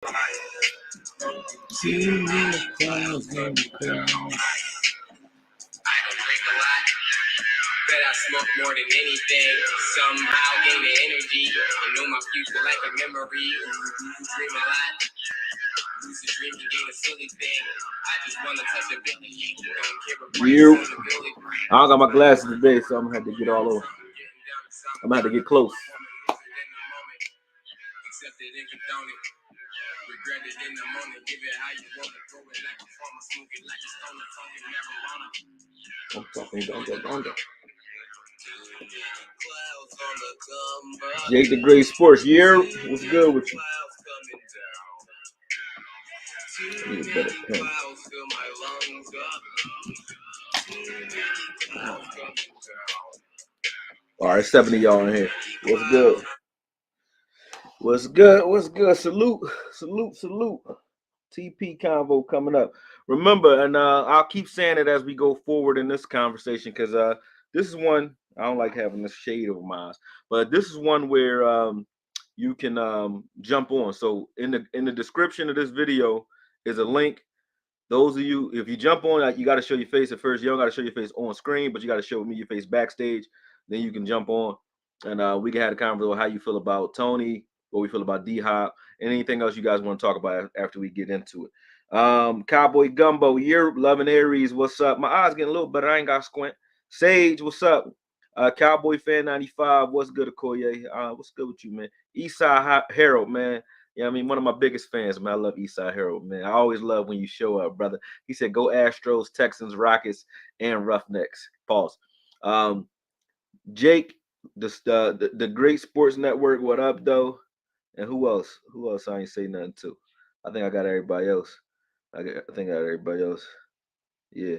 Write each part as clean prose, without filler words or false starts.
See the clouds in the clouds. I don't drink a lot, but I smoke more than anything. Somehow gain the energy and know my future like a memory. Dream a lot, lucid dream can gain a silly thing. I just wanna touch a billion. Don't care what price on the billy. I don't got my glasses today, so I'm gonna have to get all over. I'm gonna have to get close. Accepted and condone it. Regret it in the moment. Give it how you want it. Throw it like a farmer. Smoke it like a stoner. Talking marijuana. I'm talking Donda. Jake the Great Sports. Yeah, what's good with you? I need a better pen. All right, 7 of y'all in here. What's good? What's good? What's good? Salute. TP convo coming up. Remember, and I'll keep saying it as we go forward in this conversation, because this is one, I don't like having this shade over my eyes, but this is one where you can jump on. So in the description of this video is a link. Those of you, if you jump on, you got to show your face at first. You don't got to show your face on screen, but you got to show me your face backstage. Then you can jump on, and we can have a conversation on how you feel about Tony, what we feel about DHop, and anything else you guys want to talk about after we get into it. Cowboy Gumbo, you're loving Aries. What's up? My eyes getting a little better. I ain't got squint. Sage, what's up? Cowboy Fan 95, what's good, AKOYE? What's good with you, man? Eastside Harold, man. Yeah, I mean, one of my biggest fans, man. I love Eastside Harold, man. I always love when you show up, brother. He said, go Astros, Texans, Rockets, and Roughnecks. Pause. Jake, the Great Sports Network, what up, though? And who else? Who else I ain't say nothing to? I think I got everybody else. I think I got everybody else. Yeah.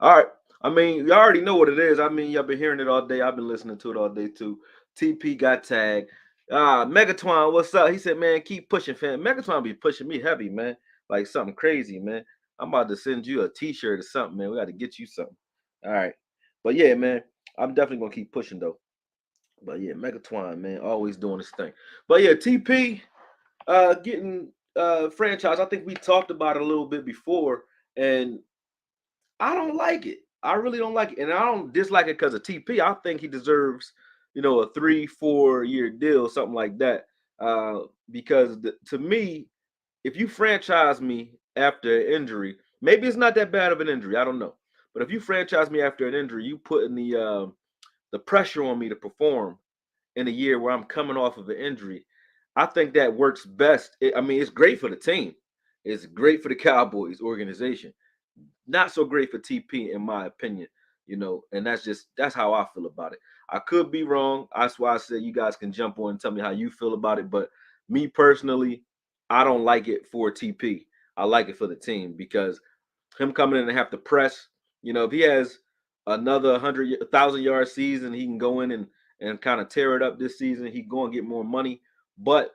All right. I mean, you already know what it is. I mean, y'all been hearing it all day. I've been listening to it all day, too. TP got tagged. Megatron, what's up? He said, man, keep pushing, fam. Megatron be pushing me heavy, man. Like something crazy, man. I'm about to send you a t-shirt or something, man. We got to get you something. All right. But yeah, man, I'm definitely going to keep pushing, though. But yeah, Megatron, man, always doing his thing. But yeah, TP getting franchise. I think we talked about it a little bit before, and I don't like it. I really don't like it. And I don't dislike it because of TP. I think he deserves, a 3-4 year deal, something like that. Because to me, if you franchise me after an injury, maybe it's not that bad of an injury. I don't know. But if you franchise me after an injury, you putting the pressure on me to perform in a year where I'm coming off of an injury. I think that works best. It's great for the team. It's great for the Cowboys organization. Not so great for TP, in my opinion, and that's how I feel about it. I could be wrong. That's why I said you guys can jump on and tell me how you feel about it. But me personally, I don't like it for TP. I like it for the team because him coming in and have to press, if he has another 1,000-yard season, he can go in and kind of tear it up this season. He go and get more money, but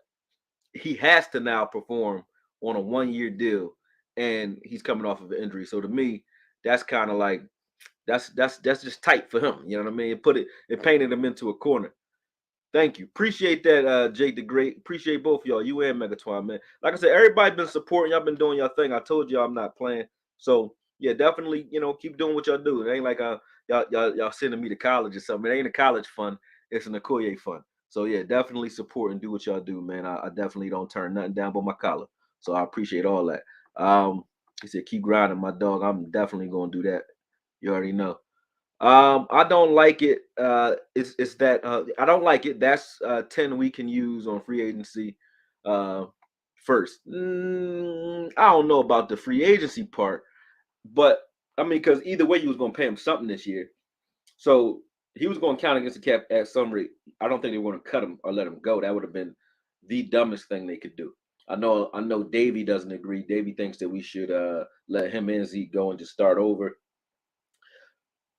he has to now perform on a 1-year deal, and he's coming off of an injury. So to me, that's kind of like that's just tight for him. You know what I mean? It painted him into a corner. Thank you. Appreciate that, Jake the Great. Appreciate both of y'all, you and Megatron, man. Like I said, everybody been supporting. Y'all been doing y'all thing. I told y'all I'm not playing. So yeah, definitely, keep doing what y'all do. It ain't like y'all sending me to college or something. It ain't a college fund. It's an AKOYE fund. So yeah, definitely support and do what y'all do, man. I definitely don't turn nothing down but my collar. So I appreciate all that. He said, keep grinding, my dog. I'm definitely gonna do that. You already know. I don't like it. It's that I don't like it. That's 10 we can use on free agency first. I don't know about the free agency part, but I mean, because either way, you was gonna pay him something this year, so he was going to count against the cap at some rate. I don't think they were going to cut him or let him go. That would have been the dumbest thing they could do. I know Davey doesn't agree. Davey thinks that we should let him and Zeke go and just start over.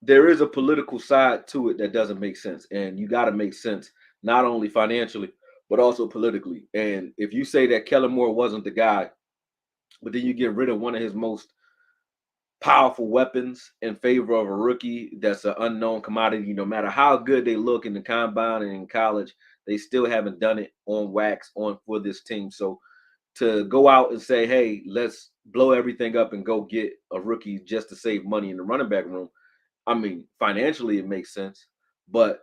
There is a political side to it that doesn't make sense, and you got to make sense not only financially but also politically. And if you say that Kellen Moore wasn't the guy, but then you get rid of one of his most powerful weapons in favor of a rookie that's an unknown commodity, no matter how good they look in the combine and in college, they still haven't done it on wax for this team. So to go out and say, hey, let's blow everything up and go get a rookie just to save money in the running back room. I mean, financially it makes sense, but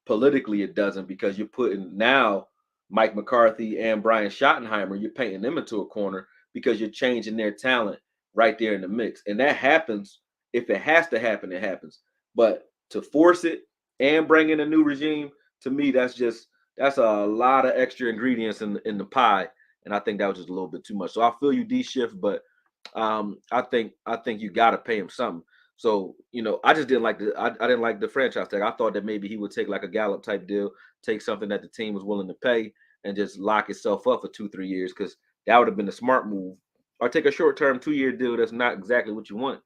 politically it doesn't, because you're putting now Mike McCarthy and Brian Schottenheimer, you're painting them into a corner because you're changing their talent right there in the mix. And that happens. If it has to happen, it happens. But to force it and bring in a new regime, to me, that's a lot of extra ingredients in the pie. And I think that was just a little bit too much. So I feel you, D Shift, but I think you got to pay him something. So I just didn't like I didn't like the franchise tag. I thought that maybe he would take like a Gallup type deal, take something that the team was willing to pay, and just lock itself up for 2-3 years, because that would have been a smart move. Or take a short term 2-year deal that's not exactly what you want.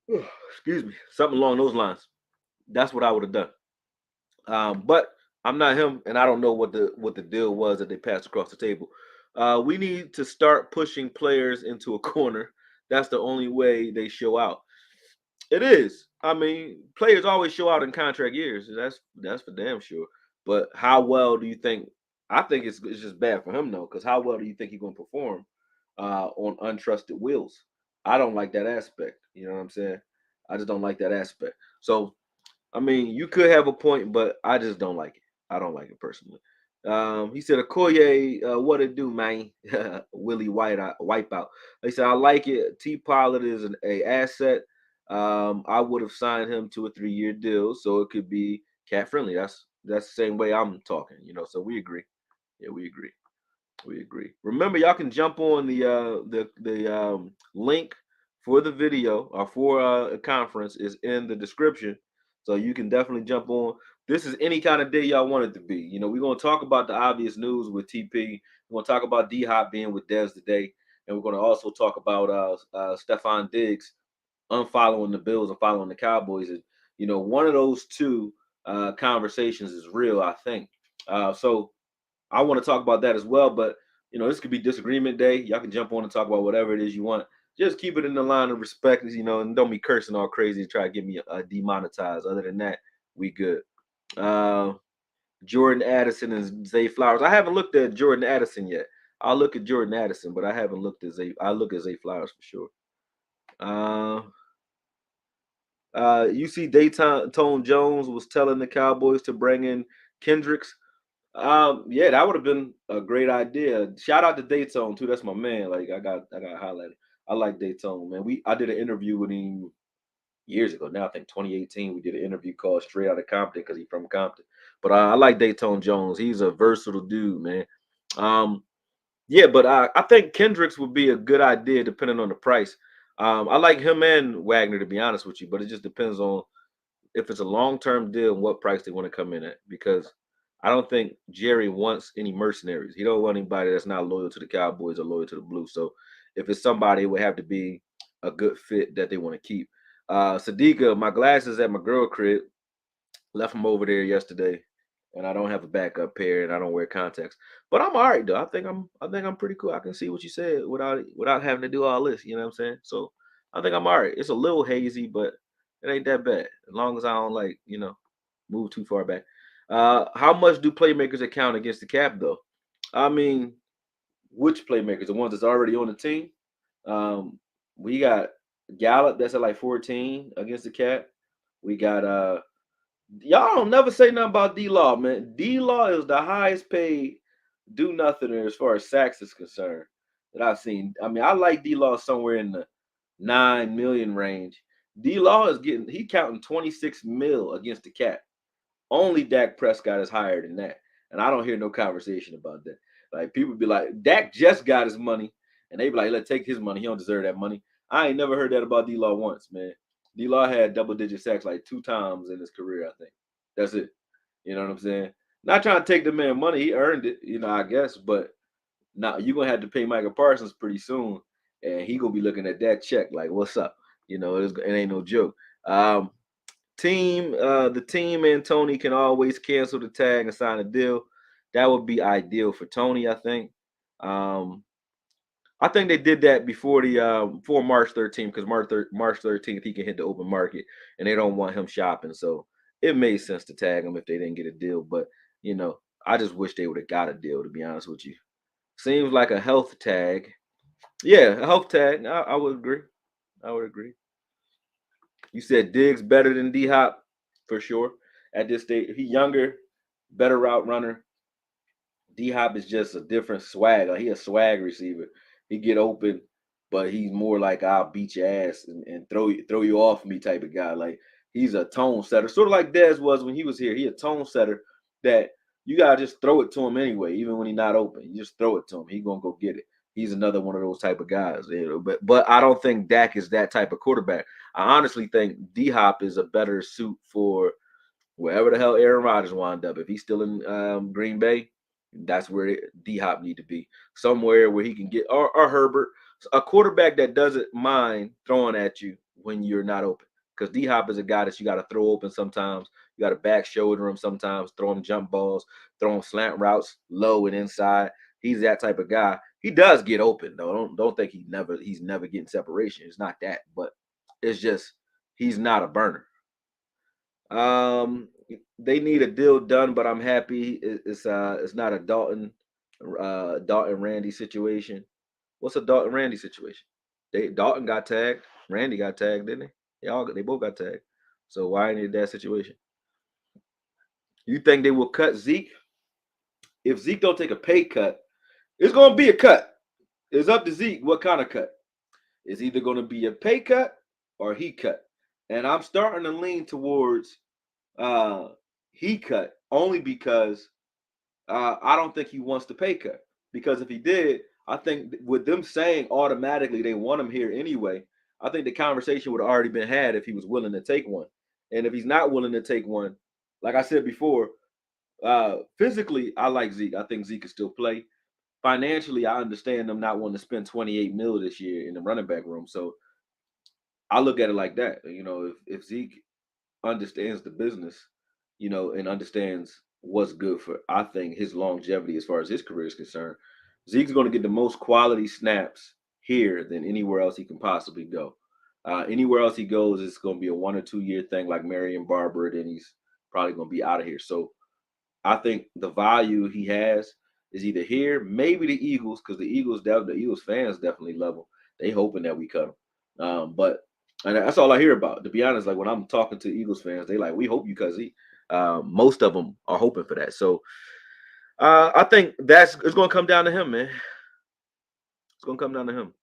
Excuse me, something along those lines. That's what I would have done. But I'm not him, and I don't know what the deal was that they passed across the table. We need to start pushing players into a corner. That's the only way they show out. It is. I mean, players always show out in contract years. That's for damn sure. But how well do you think? I think it's just bad for him though, because how well do you think he's going to perform on untrusted wheels? I don't like that aspect. You know what I'm saying? I just don't like that aspect. So I mean, you could have a point, but I just don't like it. I don't like it personally. He said, "Okoye, what it do, man?" Willie Wipeout. He said, "I like it. T. Pollard is a asset. I would have signed him to a 3-year deal, so it could be cat friendly. That's the same way I'm talking, So we agree. Yeah, we agree. We agree. Remember, y'all can jump on the link for the video or for a conference is in the description, so you can definitely jump on. This is any kind of day y'all want it to be. We're gonna talk about the obvious news with TP. We're gonna talk about DHop being with Dez today, and we're gonna also talk about Stephan Diggs unfollowing the Bills and following the Cowboys. And one of those two conversations is real, I think. So I want to talk about that as well, but this could be disagreement day. Y'all can jump on and talk about whatever it is you want. Just keep it in the line of respect, and don't be cursing all crazy to try to get me demonetized. Other than that, we good. Uh, Jordan Addison and Zay Flowers. I haven't looked at Jordan Addison yet. I'll look at Jordan Addison, but I haven't looked at Zay. I look at Zay Flowers for sure. You see, Dayton Tone Jones was telling the Cowboys to bring in Kendricks. Yeah, that would have been a great idea. Shout out to Daytone too. That's my man. Like I got highlighted. I like Daytone, man. I did an interview with him years ago. Now I think 2018. We did an interview called Straight Out of Compton because he's from Compton. But I like Daytone Jones. He's a versatile dude, man. Um, yeah, but I think Kendricks would be a good idea depending on the price. I like him and Wagner, to be honest with you, but it just depends on if it's a long-term deal and what price they want to come in at, because I don't think Jerry wants any mercenaries. He don't want anybody that's not loyal to the Cowboys or loyal to the Blues. So if it's somebody, it would have to be a good fit that they want to keep. Sadiqa, my glasses at my girl crib, left them over there yesterday, and I don't have a backup pair, and I don't wear contacts. But I'm all right though. I think I'm pretty cool. I can see what you said without having to do all this. You know what I'm saying? So I think I'm all right. It's a little hazy, but it ain't that bad as long as I don't move too far back. How much do playmakers account against the cap though? I mean, which playmakers? The ones that's already on the team. We got Gallup that's at like 14 against the cap. We got y'all don't never say nothing about D Law, man. D Law is the highest paid do nothing as far as sacks is concerned that I've seen. I mean, I like D Law somewhere in the 9 million range. D Law is he counting 26 mil against the cap. Only Dak Prescott is higher than that. And I don't hear no conversation about that. Like people be like, Dak just got his money. And they be like, let's take his money. He don't deserve that money. I ain't never heard that about D Law once, man. D Law had double-digit sacks like 2 times in his career, I think. That's it. You know what I'm saying? Not trying to take the man money. He earned it, I guess. But now you're gonna have to pay Michael Parsons pretty soon. And he gonna be looking at that check like, what's up? It ain't no joke. The team and Tony can always cancel the tag and sign a deal. That would be ideal for Tony, I think. I think they did that before March 13th, because March 13th he can hit the open market and they don't want him shopping. So it made sense to tag him if they didn't get a deal. But I just wish they would have got a deal, to be honest with you. Seems like a health tag. Yeah, a health tag. I would agree. I would agree. You said Diggs better than DHop for sure. At this stage, he younger, better route runner. DHop is just a different swag. Like, he a swag receiver. He get open, but he's more like I'll beat your ass and throw you off me type of guy. Like, he's a tone setter, sort of like Dez was when he was here. He a tone setter that you gotta just throw it to him anyway, even when he's not open. You just throw it to him. He gonna go get it. He's another one of those type of guys. But I don't think Dak is that type of quarterback. I honestly think DHop is a better suit for wherever the hell Aaron Rodgers wound up. If he's still in Green Bay, that's where DHop need to be. Somewhere where he can get or Herbert, a quarterback that doesn't mind throwing at you when you're not open. Because DHop is a guy that you got to throw open sometimes. You got to back shoulder him sometimes, throw him jump balls, throw him slant routes low and inside. He's that type of guy. He does get open though. Don't think he's never getting separation. It's not that, but it's just he's not a burner. Um, they need a deal done, but I'm happy it's not a Dalton Randy situation. What's a Dalton Randy situation? Dalton got tagged, Randy got tagged, didn't they both got tagged. So why ain't it that situation? You think they will cut Zeke? If Zeke don't take a pay cut, it's gonna be a cut. It's up to Zeke what kind of cut. It's either gonna be a pay cut or he cut. And I'm starting to lean towards uh he cut only because I don't think he wants the pay cut. Because if he did, I think with them saying automatically they want him here anyway, I think the conversation would have already been had if he was willing to take one. And if he's not willing to take one, like I said before, physically I like Zeke. I think Zeke can still play. Financially, I understand them not wanting to spend 28 mil this year in the running back room. So I look at it like that. If Zeke understands the business, and understands what's good for, I think, his longevity as far as his career is concerned. Zeke's going to get the most quality snaps here than anywhere else he can possibly go. Anywhere else he goes, it's going to be a 1 or 2 year thing like Marion Barber, then he's probably going to be out of here. So I think the value he has is either here, maybe the Eagles, because the Eagles fans definitely love him. They hoping that we cut him. But and that's all I hear about. To be honest, like when I'm talking to Eagles fans, they like, we hope you cut Zeke. Most of them are hoping for that. So I think it's going to come down to him, man. It's going to come down to him.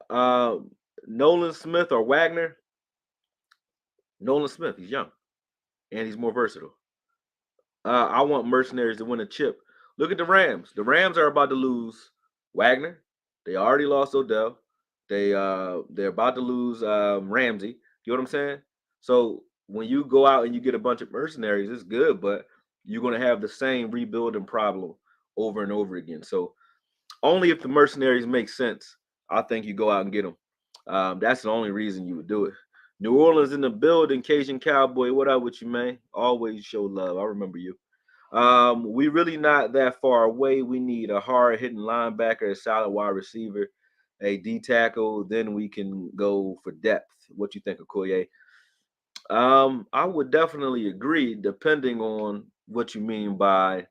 Uh, Nolan Smith or Wagner? Nolan Smith, he's young and he's more versatile. I want mercenaries to win a chip. Look at the Rams. The Rams are about to lose Wagner. They already lost Odell. They're about to lose Ramsey. You know what I'm saying? So when you go out and you get a bunch of mercenaries, it's good, but you're gonna have the same rebuilding problem over and over again. So only if the mercenaries make sense, I think you go out and get them. That's the only reason you would do it. New Orleans in the building, Cajun Cowboy. What up with you, man? Always show love. I remember you. We really not that far away. We need a hard hitting linebacker, a solid wide receiver, a D tackle. Then we can go for depth. What you think, AKOYE? I would definitely agree, depending on what you mean by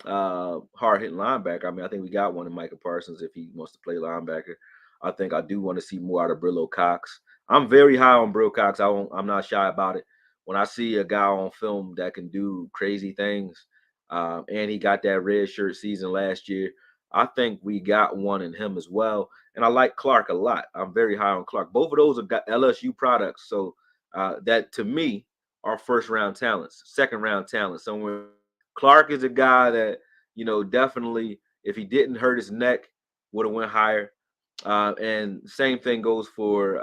hard hitting linebacker. I mean, I think we got one in Micah Parsons if he wants to play linebacker. I think I do want to see more out of Brillo Cox. I'm very high on Brillo Cox. I'm not shy about it. When I see a guy on film that can do crazy things, and he got that red shirt season last year, I think we got one in him as well. And I like Clark a lot. I'm very high on Clark. Both of those are got LSU products. So that to me are first round talents, second round talents somewhere. Clark is a guy that, definitely, if he didn't hurt his neck, would have went higher. And same thing goes for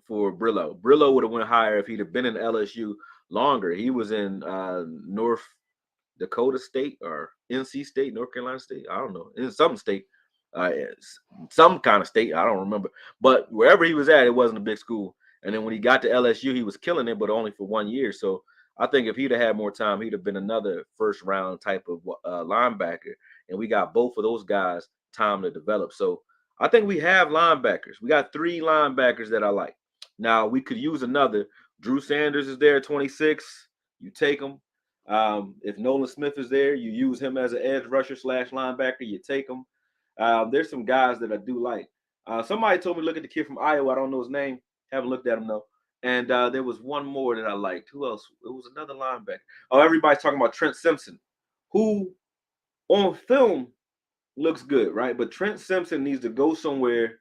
Brillo. Brillo would have went higher if he'd have been in LSU longer. He was in North Dakota State or NC State, North Carolina State. I don't know, in some state, some kind of state. I don't remember. But wherever he was at, it wasn't a big school. And then when he got to LSU, he was killing it, but only for 1 year. So I think if he'd have had more time, he'd have been another first round type of linebacker. And we got both of those guys time to develop. So I think we have linebackers. We got 3 linebackers that I like. Now we could use another. Drew Sanders is there at 26. You take him. If Nolan Smith is there, you use him as an edge rusher / linebacker. You take him. There's some guys that I do like. Somebody told me to look at the kid from Iowa. I don't know his name. Haven't looked at him though. And there was one more that I liked. Who else? It was another linebacker. Oh, everybody's talking about Trent Simpson, who on film looks good, right? But Trent Simpson needs to go somewhere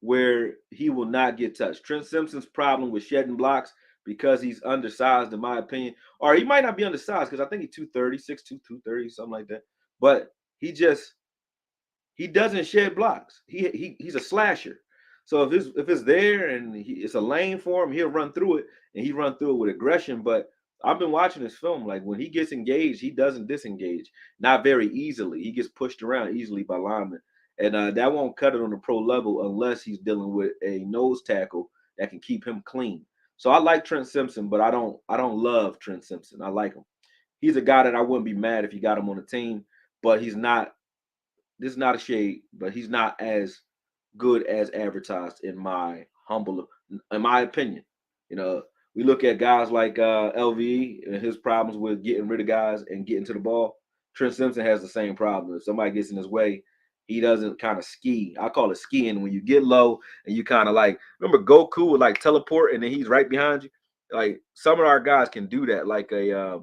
where he will not get touched. Trent Simpson's problem with shedding blocks because he's undersized, in my opinion. Or he might not be undersized because I think he's 230, 6'2", 230, something like that. But he doesn't shed blocks. He's a slasher. So if it's there and it's a lane for him, he'll run through it, and he run through it with aggression. But I've been watching this film. Like when he gets engaged, he doesn't disengage. Not very easily. He gets pushed around easily by linemen, and that won't cut it on the pro level unless he's dealing with a nose tackle that can keep him clean. So I like Trent Simpson, but I don't love Trent Simpson. I like him. He's a guy that I wouldn't be mad if you got him on the team, but he's not. This is not a shade, but he's not as good as advertised in my opinion. You know, we look at guys like LVE and his problems with getting rid of guys and getting to the ball. Trent Simpson has the same problem. If somebody gets in his way, he doesn't kind of ski. I call it skiing when you get low and you kind of like remember Goku would like teleport and then he's right behind you. Like some of our guys can do that, like a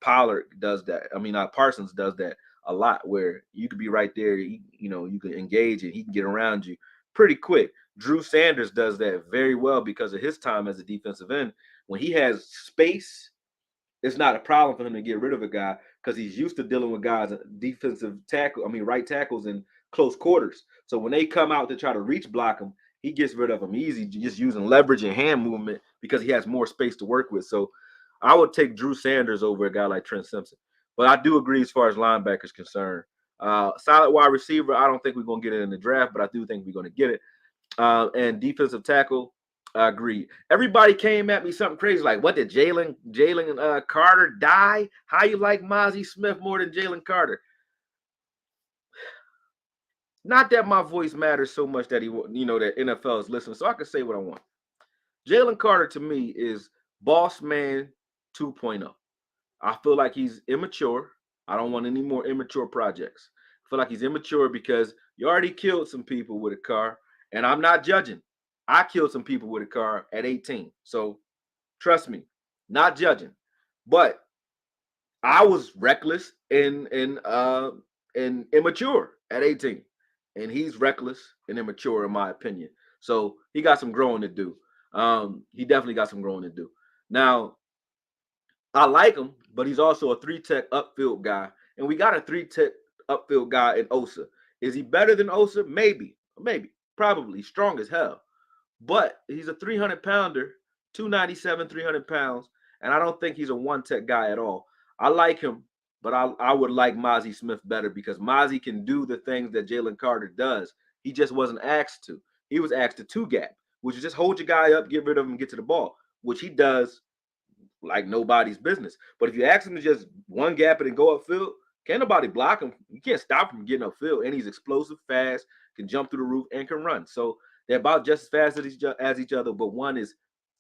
Pollard does that. I mean, Parsons does that a lot, where you could be right there. You can engage and he can get around you pretty quick. Drew Sanders does that very well because of his time as a defensive end. When he has space, it's not a problem for him to get rid of a guy because he's used to dealing with guys, right tackles in close quarters. So when they come out to try to reach block him, he gets rid of them easy, just using leverage and hand movement because he has more space to work with. So I would take Drew Sanders over a guy like Trent Simpson. But I do agree as far as linebackers concerned. Solid wide receiver, I don't think we're going to get it in the draft, but I do think we're going to get it. And defensive tackle, I agree. Everybody came at me something crazy like, "What did Jalen Carter die? How you like Mozzie Smith more than Jalen Carter?" Not that my voice matters so much that that NFL is listening, so I can say what I want. Jalen Carter to me is boss man 2.0. I feel like he's immature. I don't want any more immature projects. I feel like he's immature because you already killed some people with a car, and I'm not judging. I killed some people with a car at 18. So trust me, not judging. But I was reckless and immature at 18. And he's reckless and immature in my opinion. So he got some growing to do. He definitely got some growing to do. Now, I like him, but he's also a 3-tech upfield guy. And we got a 3-tech upfield guy in Osa. Is he better than Osa? Maybe. Maybe. Probably. Strong as hell. But he's a 300-pounder, 297, 300 pounds. And I don't think he's a 1-tech guy at all. I like him, but I would like Mozzie Smith better because Mozzie can do the things that Jalen Carter does. He just wasn't asked to. He was asked to 2-gap, which is just hold your guy up, get rid of him, get to the ball, which he does like nobody's business. But if you ask him to just 1-gap it and go upfield, can't nobody block him. You can't stop him from getting upfield. And he's explosive, fast, can jump through the roof, and can run. So they're about just as fast as each other, but one is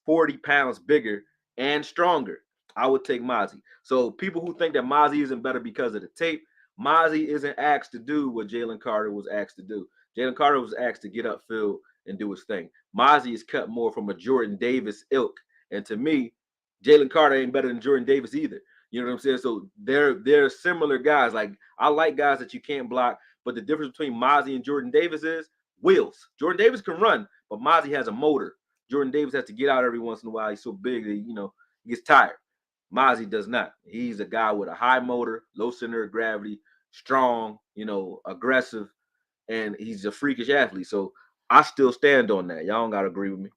40 pounds bigger and stronger. I would take Mozzie. So people who think that Mozzie isn't better because of the tape, Mozzie isn't asked to do what Jalen Carter was asked to do. Jalen Carter was asked to get upfield and do his thing. Mozzie is cut more from a Jordan Davis ilk. And to me, Jalen Carter ain't better than Jordan Davis either. You know what I'm saying? So they're similar guys. Like I like guys that you can't block, but the difference between Mozzie and Jordan Davis is wheels. Jordan Davis can run, but Mozzie has a motor. Jordan Davis has to get out every once in a while. He's so big that he gets tired. Mozzie does not. He's a guy with a high motor, low center of gravity, strong, aggressive, and he's a freakish athlete. So I still stand on that. Y'all don't gotta agree with me.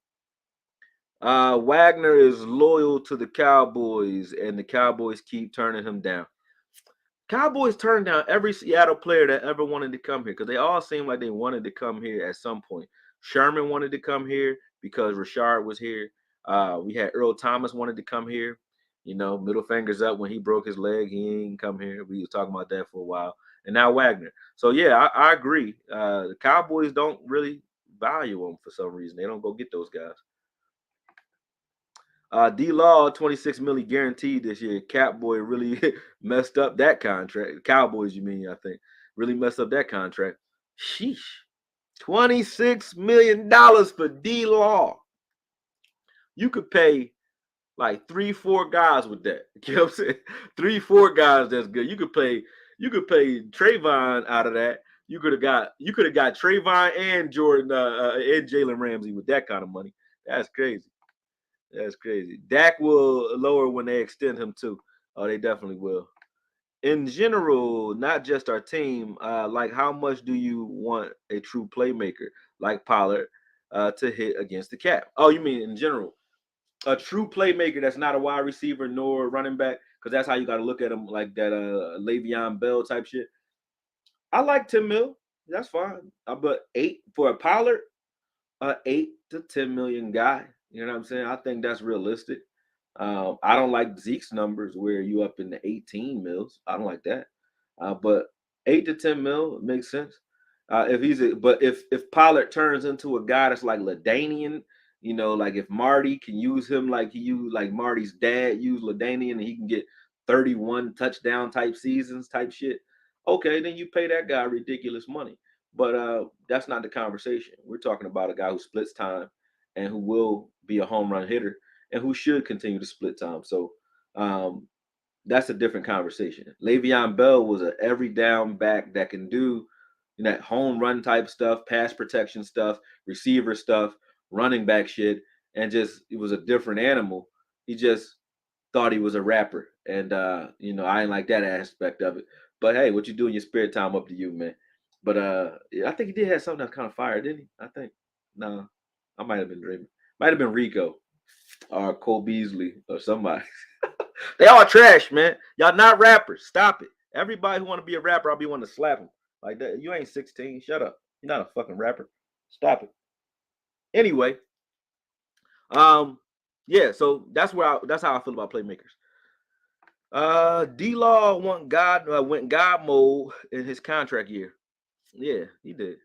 Wagner is loyal to the Cowboys, and the Cowboys keep turning him down. Cowboys turned down every Seattle player that ever wanted to come here because they all seem like they wanted to come here at some point. Sherman wanted to come here because Rashard was here. We had Earl Thomas wanted to come here. Middle fingers up when he broke his leg. He ain't come here. We was talking about that for a while. And now Wagner. So, yeah, I agree. The Cowboys don't really value him for some reason. They don't go get those guys. D-Law, 26 million guaranteed this year. Catboy really messed up that contract. Cowboys, you mean, I think. Really messed up that contract. Sheesh. $26 million for D-Law. You could pay like 3-4 guys with that. You know what I'm saying? 3-4 guys that's good. You could pay Trayvon out of that. You could have got Trayvon and Jordan and Jalen Ramsey with that kind of money. That's crazy. That's crazy. Dak will lower when they extend him too. Oh, they definitely will. In general, not just our team. Like, how much do you want a true playmaker like Pollard to hit against the cap? Oh, you mean in general? A true playmaker that's not a wide receiver nor running back, because that's how you got to look at him, like that Le'Veon Bell type shit. I like 10 mil. That's fine. But 8 for a Pollard, 8 to 10 million guy. You know what I'm saying? I think that's realistic. I don't like Zeke's numbers where you up in the 18 mils. I don't like that. But 8 to 10 mil makes sense. But if Pollard turns into a guy that's like LaDainian, like if Marty can use him like he used, like Marty's dad used LaDainian, and he can get 31 touchdown type seasons type shit. Okay, then you pay that guy ridiculous money. But that's not the conversation. We're talking about a guy who splits time and who will be a home run hitter and who should continue to split time. So um, that's a different conversation. Le'Veon Bell was an every down back that can do that home run type stuff, pass protection stuff, receiver stuff, running back shit, and just it was a different animal. He just thought he was a rapper, and I ain't like that aspect of it. But hey, what you do in your spare time, up to you, man. But I think he did have something that's kind of fire, didn't he? I think. No, I might have been dreaming. Might have been Rico or Cole Beasley or somebody. They all trash, man. Y'all not rappers. Stop it. Everybody who want to be a rapper, I'll be wanting to slap him. Like that. You ain't 16. Shut up. You're not a fucking rapper. Stop it. Anyway, um, yeah. So that's how I feel about playmakers. D Law went God mode in his contract year. Yeah, he did.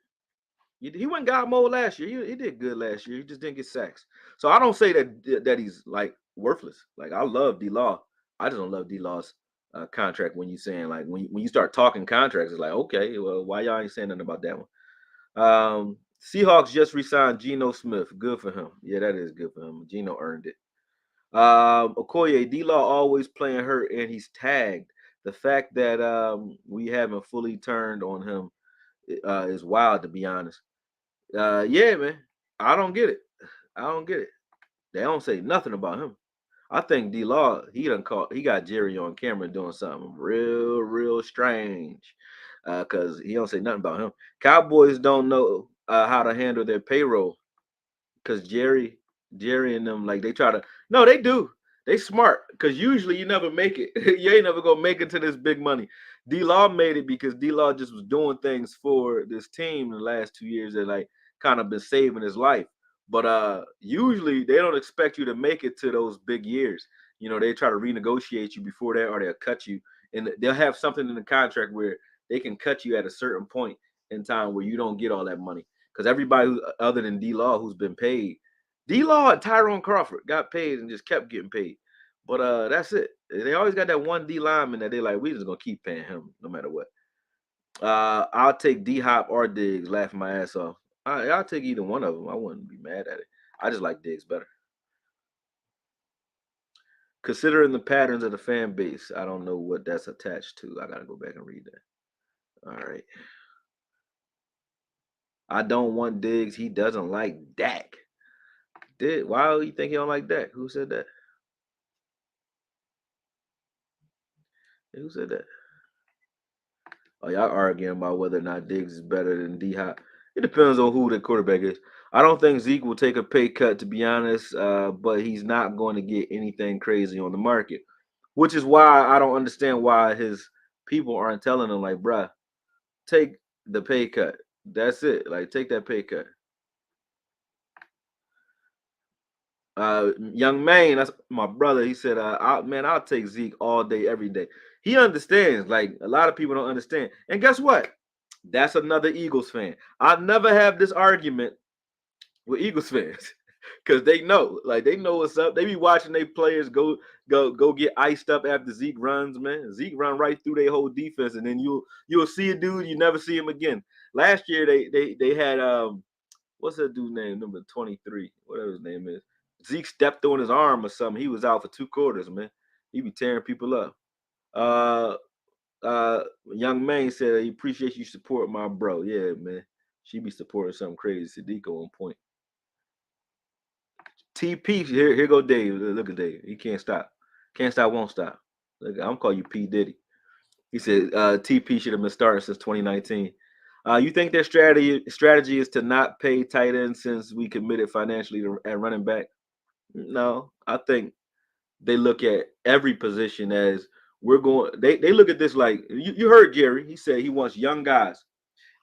He went God mode last year. He did good last year. He just didn't get sacks. So I don't say that he's like worthless. Like, I love D Law. I just don't love D Law's contract. When you saying, like, when you start talking contracts, it's like, okay, well, why y'all ain't saying nothing about that one? Seahawks just re-signed Geno Smith. Good for him. Yeah, that is good for him. Geno earned it. AKOYE, D-Law always playing hurt and he's tagged. The fact that we haven't fully turned on him is wild, to be honest. Yeah, man. I don't get it. I don't get it. They don't say nothing about him. I think D-Law, he got Jerry on camera doing something real, real strange. Cause he don't say nothing about him. Cowboys don't know how to handle their payroll. Cause Jerry and them, like, they try to. No, they do. They smart. Cause usually you never make it. You ain't never gonna make it to this big money. D Law made it because D Law just was doing things for this team in the last 2 years that, like, kind of been saving his life. But usually they don't expect you to make it to those big years. They try to renegotiate you before that, or they'll cut you, and they'll have something in the contract where they can cut you at a certain point in time where you don't get all that money. Because everybody other than D Law who's been paid, D Law and Tyrone Crawford got paid and just kept getting paid. But that's it. They always got that one D lineman that they like, we just gonna keep paying him no matter what. I'll take DHop or Diggs, laughing my ass off. I'll take either one of them. I wouldn't be mad at it. I just like Diggs better. Considering the patterns of the fan base, I don't know what that's attached to. I gotta go back and read that. All right. I don't want Diggs. He doesn't like Dak. Why do you think he don't like Dak? Who said that? Who said that? Oh, y'all arguing about whether or not Diggs is better than D Hop. It depends on who the quarterback is. I don't think Zeke will take a pay cut, to be honest, but he's not going to get anything crazy on the market, which is why I don't understand why his people aren't telling him, like, bruh, take the pay cut. That's it. Like, take that pay cut. Young Maine, that's my brother. He said, man, I'll take Zeke all day, every day. He understands. Like, a lot of people don't understand. And guess what? That's another Eagles fan. I never have this argument with Eagles fans. Because they know, like they know what's up. They be watching their players go get iced up after Zeke runs, man. Zeke run right through their whole defense, and then you'll see a dude, you never see him again. Last year they had what's that dude's name? Number 23, whatever his name is. Zeke stepped on his arm or something. He was out for 2 quarters, man. He be tearing people up. Uh Young Maine said he appreciates you support my bro. Yeah, man. She be supporting something crazy. Sadiq on point. TP, here go Dave. Look at Dave. He can't stop. Can't stop, won't stop. Look, I'm calling you P. Diddy. He said TP should have been starting since 2019. You think their strategy is to not pay tight ends since we committed financially at running back? No, I think they look at every position as we're going. They look at this like you heard Jerry. He said he wants young guys.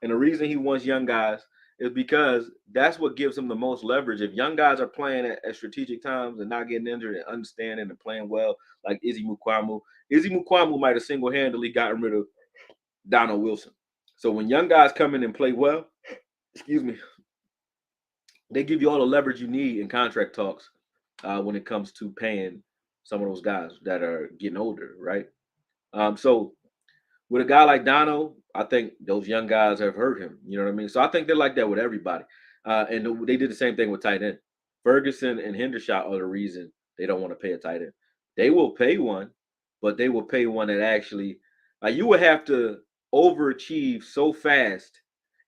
And the reason he wants young guys is because that's what gives him the most leverage. If young guys are playing at strategic times and not getting injured and understanding and playing well, like Izzy Mukwamu might have single-handedly gotten rid of Donald Wilson. So when young guys come in and play well, excuse me, they give you all the leverage you need in contract talks when it comes to paying some of those guys that are getting older, right? So with a guy like Dono, I think those young guys have hurt him. You know what I mean? So I think they're like that with everybody. And they did the same thing with tight end. Ferguson and Hendershot are the reason they don't want to pay a tight end. They will pay one, but they will pay one that actually, you would have to overachieve so fast,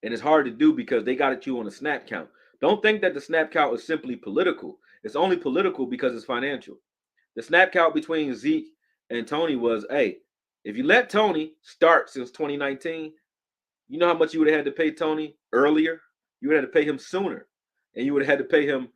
and it's hard to do because they got you on a snap count. Don't think that the snap count is simply political. It's only political because it's financial. The snap count between Zeke and Tony was, hey, if you let Tony start since 2019, you know how much you would have had to pay Tony earlier? You would have had to pay him sooner. And you would have had to pay him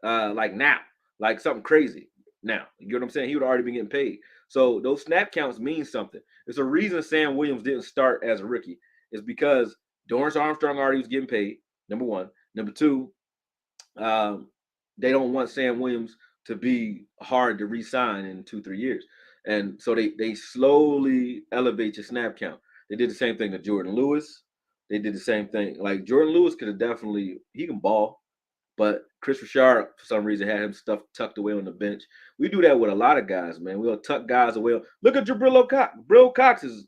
like now, like something crazy now. You get what I'm saying? He would have already been getting paid. So those snap counts mean something. There's a reason Sam Williams didn't start as a rookie. It's because Dorrance Armstrong already was getting paid, number one. Number two, they don't want Sam Williams to be hard to re-sign in 2-3 years. And so they slowly elevate your snap count. They did the same thing to Jordan Lewis. They did the same thing. Like Jordan Lewis could have definitely, he can ball, but Chris Richard, for some reason, had him stuff tucked away on the bench. We do that with a lot of guys, man. We'll tuck guys away. Look at Jabril Cox. Jabril Cox is,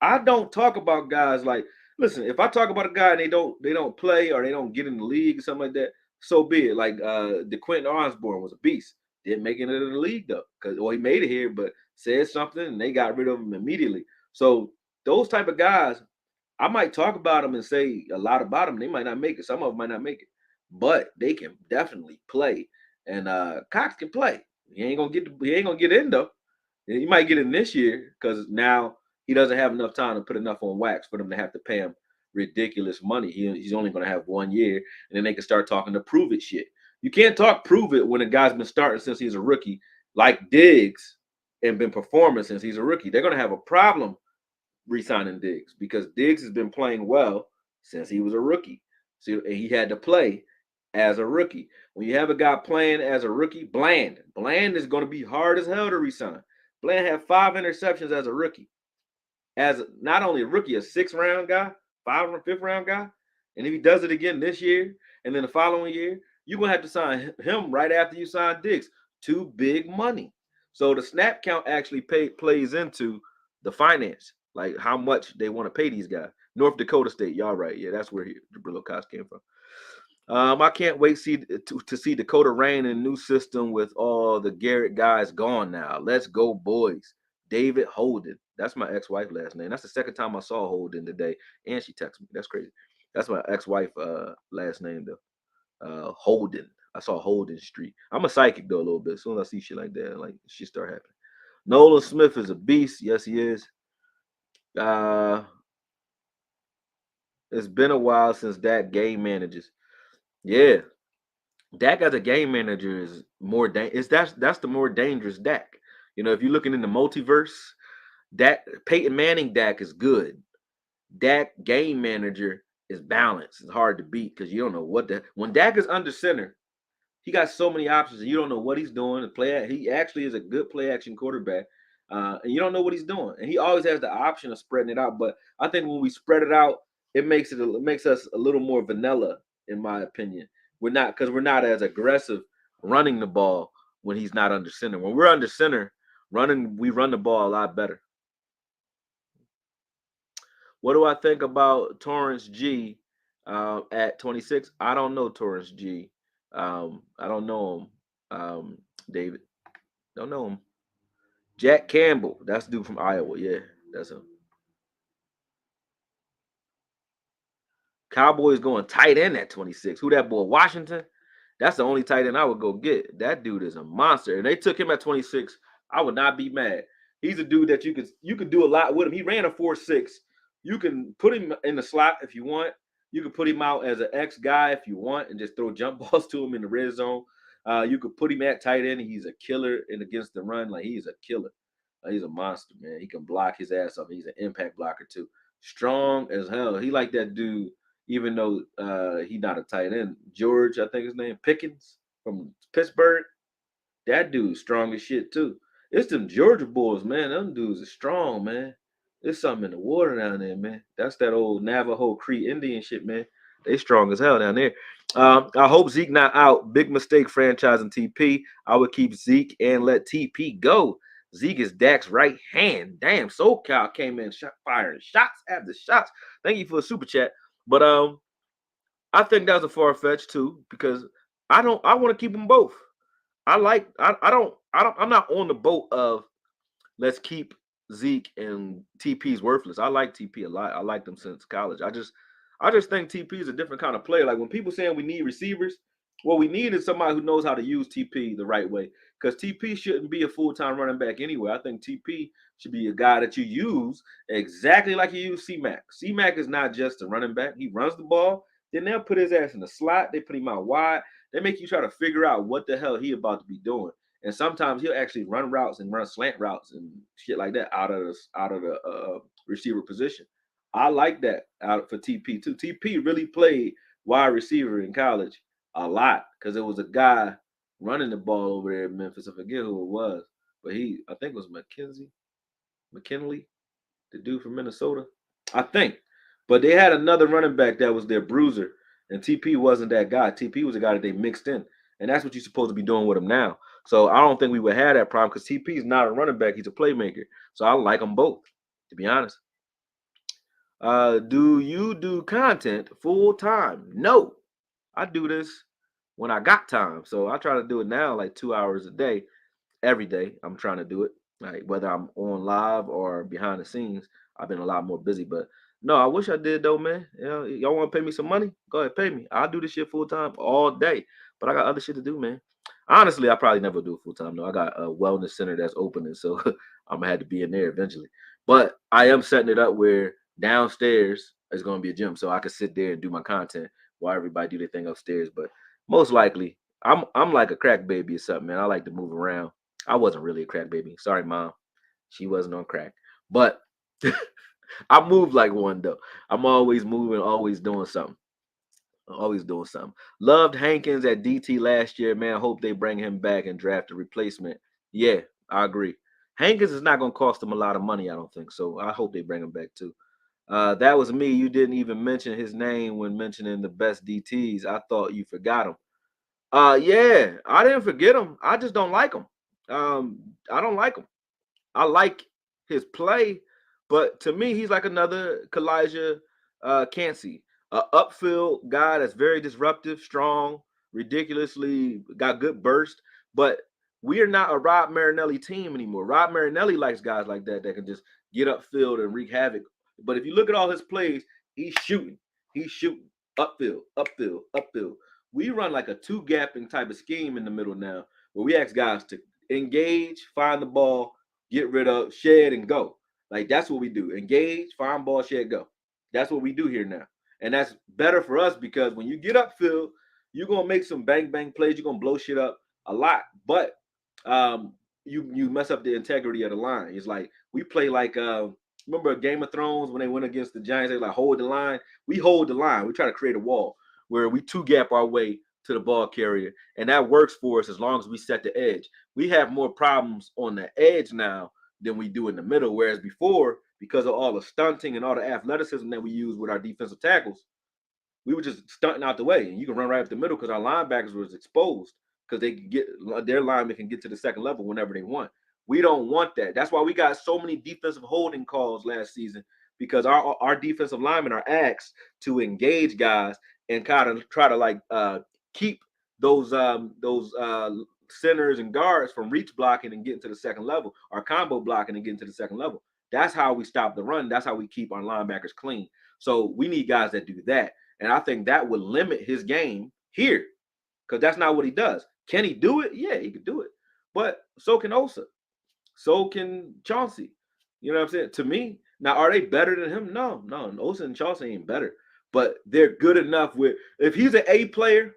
I don't talk about guys like, listen, if I talk about a guy and they don't play or they don't get in the league or something like that, so be it. Like DeQuinton Osborne was a beast. Didn't make it into the league though, because he made it here, but said something and they got rid of him immediately. So those type of guys, I might talk about them and say a lot about them. They might not make it. Some of them might not make it, but they can definitely play. And Cox can play. He ain't gonna get in though. He might get in this year because now he doesn't have enough time to put enough on wax for them to have to pay him ridiculous money. He's only going to have 1 year, and then they can start talking to prove it shit. You can't talk prove it when a guy's been starting since he's a rookie, like Diggs, and been performing since he's a rookie. They're going to have a problem re-signing Diggs because Diggs has been playing well since he was a rookie. So he had to play as a rookie. When you have a guy playing as a rookie, Bland is going to be hard as hell to re-sign. Bland had 5 interceptions as a rookie. As not only a rookie, a 6th round guy, 5th round guy. And if he does it again this year and then the following year, you're going to have to sign him right after you sign Diggs. Too big money. So the snap count actually plays into the finance, like how much they want to pay these guys. North Dakota State, y'all right. Yeah, that's where Jabril Cox came from. I can't wait to see Dakota reign in a new system with all the Garrett guys gone now. Let's go, boys. David Holden. That's my ex-wife last name. That's the second time I saw Holden today, and she texted me. That's crazy. That's my ex-wife last name though. Holden. I saw Holden Street. I'm a psychic though a little bit. As soon as I see shit like that, like shit start happening. Nolan Smith is a beast. Yes, he is. It's been a while since Dak game manages. Yeah, Dak as a game manager is more that's the more dangerous Dak. You know, if you're looking in the multiverse, Dak Peyton Manning Dak is good. Dak game manager is balanced. It's hard to beat because you don't know when Dak is under center, he got so many options and you don't know what he's doing. He actually is a good play action quarterback. And you don't know what he's doing. And he always has the option of spreading it out. But I think when we spread it out, it makes us a little more vanilla, in my opinion. We're not as aggressive running the ball when he's not under center. When we're under center, we run the ball a lot better. What do I think about Torrance G at 26? I don't know Torrance G. I don't know him. David, don't know him. Jack Campbell, that's the dude from Iowa. Yeah, that's him. Cowboys going tight end at 26. Who that boy? Washington? That's the only tight end I would go get. That dude is a monster. And they took him at 26. I would not be mad. He's a dude that you could do a lot with him. He ran a 4.6. You can put him in the slot if you want. You can put him out as an X guy if you want and just throw jump balls to him in the red zone. You could put him at tight end. He's a killer and against the run. Like he's a killer. He's a monster, man. He can block his ass off. He's an impact blocker too. Strong as hell. He like that dude even though he not a tight end. George, I think his name, Pickens from Pittsburgh. That dude's strong as shit too. It's them Georgia boys, man. Them dudes are strong, man. There's something in the water down there, man. That's that old Navajo Cree Indian shit, man. They strong as hell down there. I hope Zeke not out. Big mistake franchising TP. I would keep Zeke and let TP go. Zeke is Dak's right hand. Damn, SoCal came in firing shots after shots. Thank you for the super chat. But I think that's a far fetch too because I want to keep them both. I'm not on the boat of let's keep Zeke and TP's worthless. I like TP a lot. I like them since college. I just think TP is a different kind of player. Like when people saying we need receivers, what we need is somebody who knows how to use TP the right way. Because TP shouldn't be a full-time running back anyway. I think TP should be a guy that you use exactly like you use C-Mac. C-Mac is not just a running back. He runs the ball. Then they'll put his ass in the slot. They put him out wide. They make you try to figure out what the hell he about to be doing. And sometimes he'll actually run routes and run slant routes and shit like that out of the receiver position. I like that out for TP too. TP really played wide receiver in college a lot because it was a guy running the ball over there in Memphis. I forget who it was, but I think it was McKinley, the dude from Minnesota. I think. But they had another running back that was their bruiser, and TP wasn't that guy. TP was a guy that they mixed in, and that's what you're supposed to be doing with him now. So I don't think we would have that problem because TP is not a running back; he's a playmaker. So I like them both, to be honest. Do you do content full time? No, I do this when I got time. So I try to do it now, like 2 hours a day, every day. I'm trying to do it, like whether I'm on live or behind the scenes. I've been a lot more busy, but no, I wish I did though, man. You know, y'all want to pay me some money? Go ahead, pay me. I'll do this shit full time all day, but I got other shit to do, man. Honestly, I probably never do it full time though. I got a wellness center that's opening, so I'm gonna have to be in there eventually. But I am setting it up where downstairs is gonna be a gym, so I can sit there and do my content while everybody do their thing upstairs. But most likely, I'm like a crack baby or something, man. I like to move around. I wasn't really a crack baby. Sorry, mom. She wasn't on crack, but I move like one though. I'm always moving, always doing something. Always doing something. Loved Hankins at DT last year, man. Hope they bring him back and draft a replacement. Yeah, I agree. Hankins is not going to cost them a lot of money, I don't think. So I hope they bring him back too. That was me. You didn't even mention his name when mentioning the best DTs. I thought you forgot him. Yeah, I didn't forget him. I just don't like him. I don't like him. I like his play, but to me, he's like another Kalijah Cansey, a upfield guy that's very disruptive, strong, ridiculously got good burst. But we are not a Rob Marinelli team anymore. Rob Marinelli likes guys like that can just get upfield and wreak havoc. But if you look at all his plays, he's shooting upfield, upfield, upfield. We run like a two gapping type of scheme in the middle now, where we ask guys to engage, find the ball, get rid of, shed, and go. Like that's what we do. Engage, find ball, shed, go. That's what we do here now. And that's better for us because when you get upfield, you're gonna make some bang bang plays, you're gonna blow shit up a lot. But you mess up the integrity of the line. It's like we play like remember Game of Thrones when they went against the Giants, they like hold the line. We hold the line. We try to create a wall where we two gap our way to the ball carrier, and that works for us as long as we set the edge. We have more problems on the edge now than we do in the middle, whereas before, because of all the stunting and all the athleticism that we use with our defensive tackles, we were just stunting out the way, and you can run right up the middle because our linebackers was exposed because they could get their linemen can get to the second level whenever they want. We don't want that. That's why we got so many defensive holding calls last season because our defensive linemen are asked to engage guys and kind of try to like keep those centers and guards from reach blocking and getting to the second level, or combo blocking and getting to the second level. That's how we stop the run. That's how we keep our linebackers clean. So we need guys that do that. And I think that would limit his game here because that's not what he does. Can he do it? Yeah, he can do it. But so can Osa. So can Chauncey. You know what I'm saying? To me, now are they better than him? No. Osa and Chauncey ain't better. But they're good enough with if he's an A player,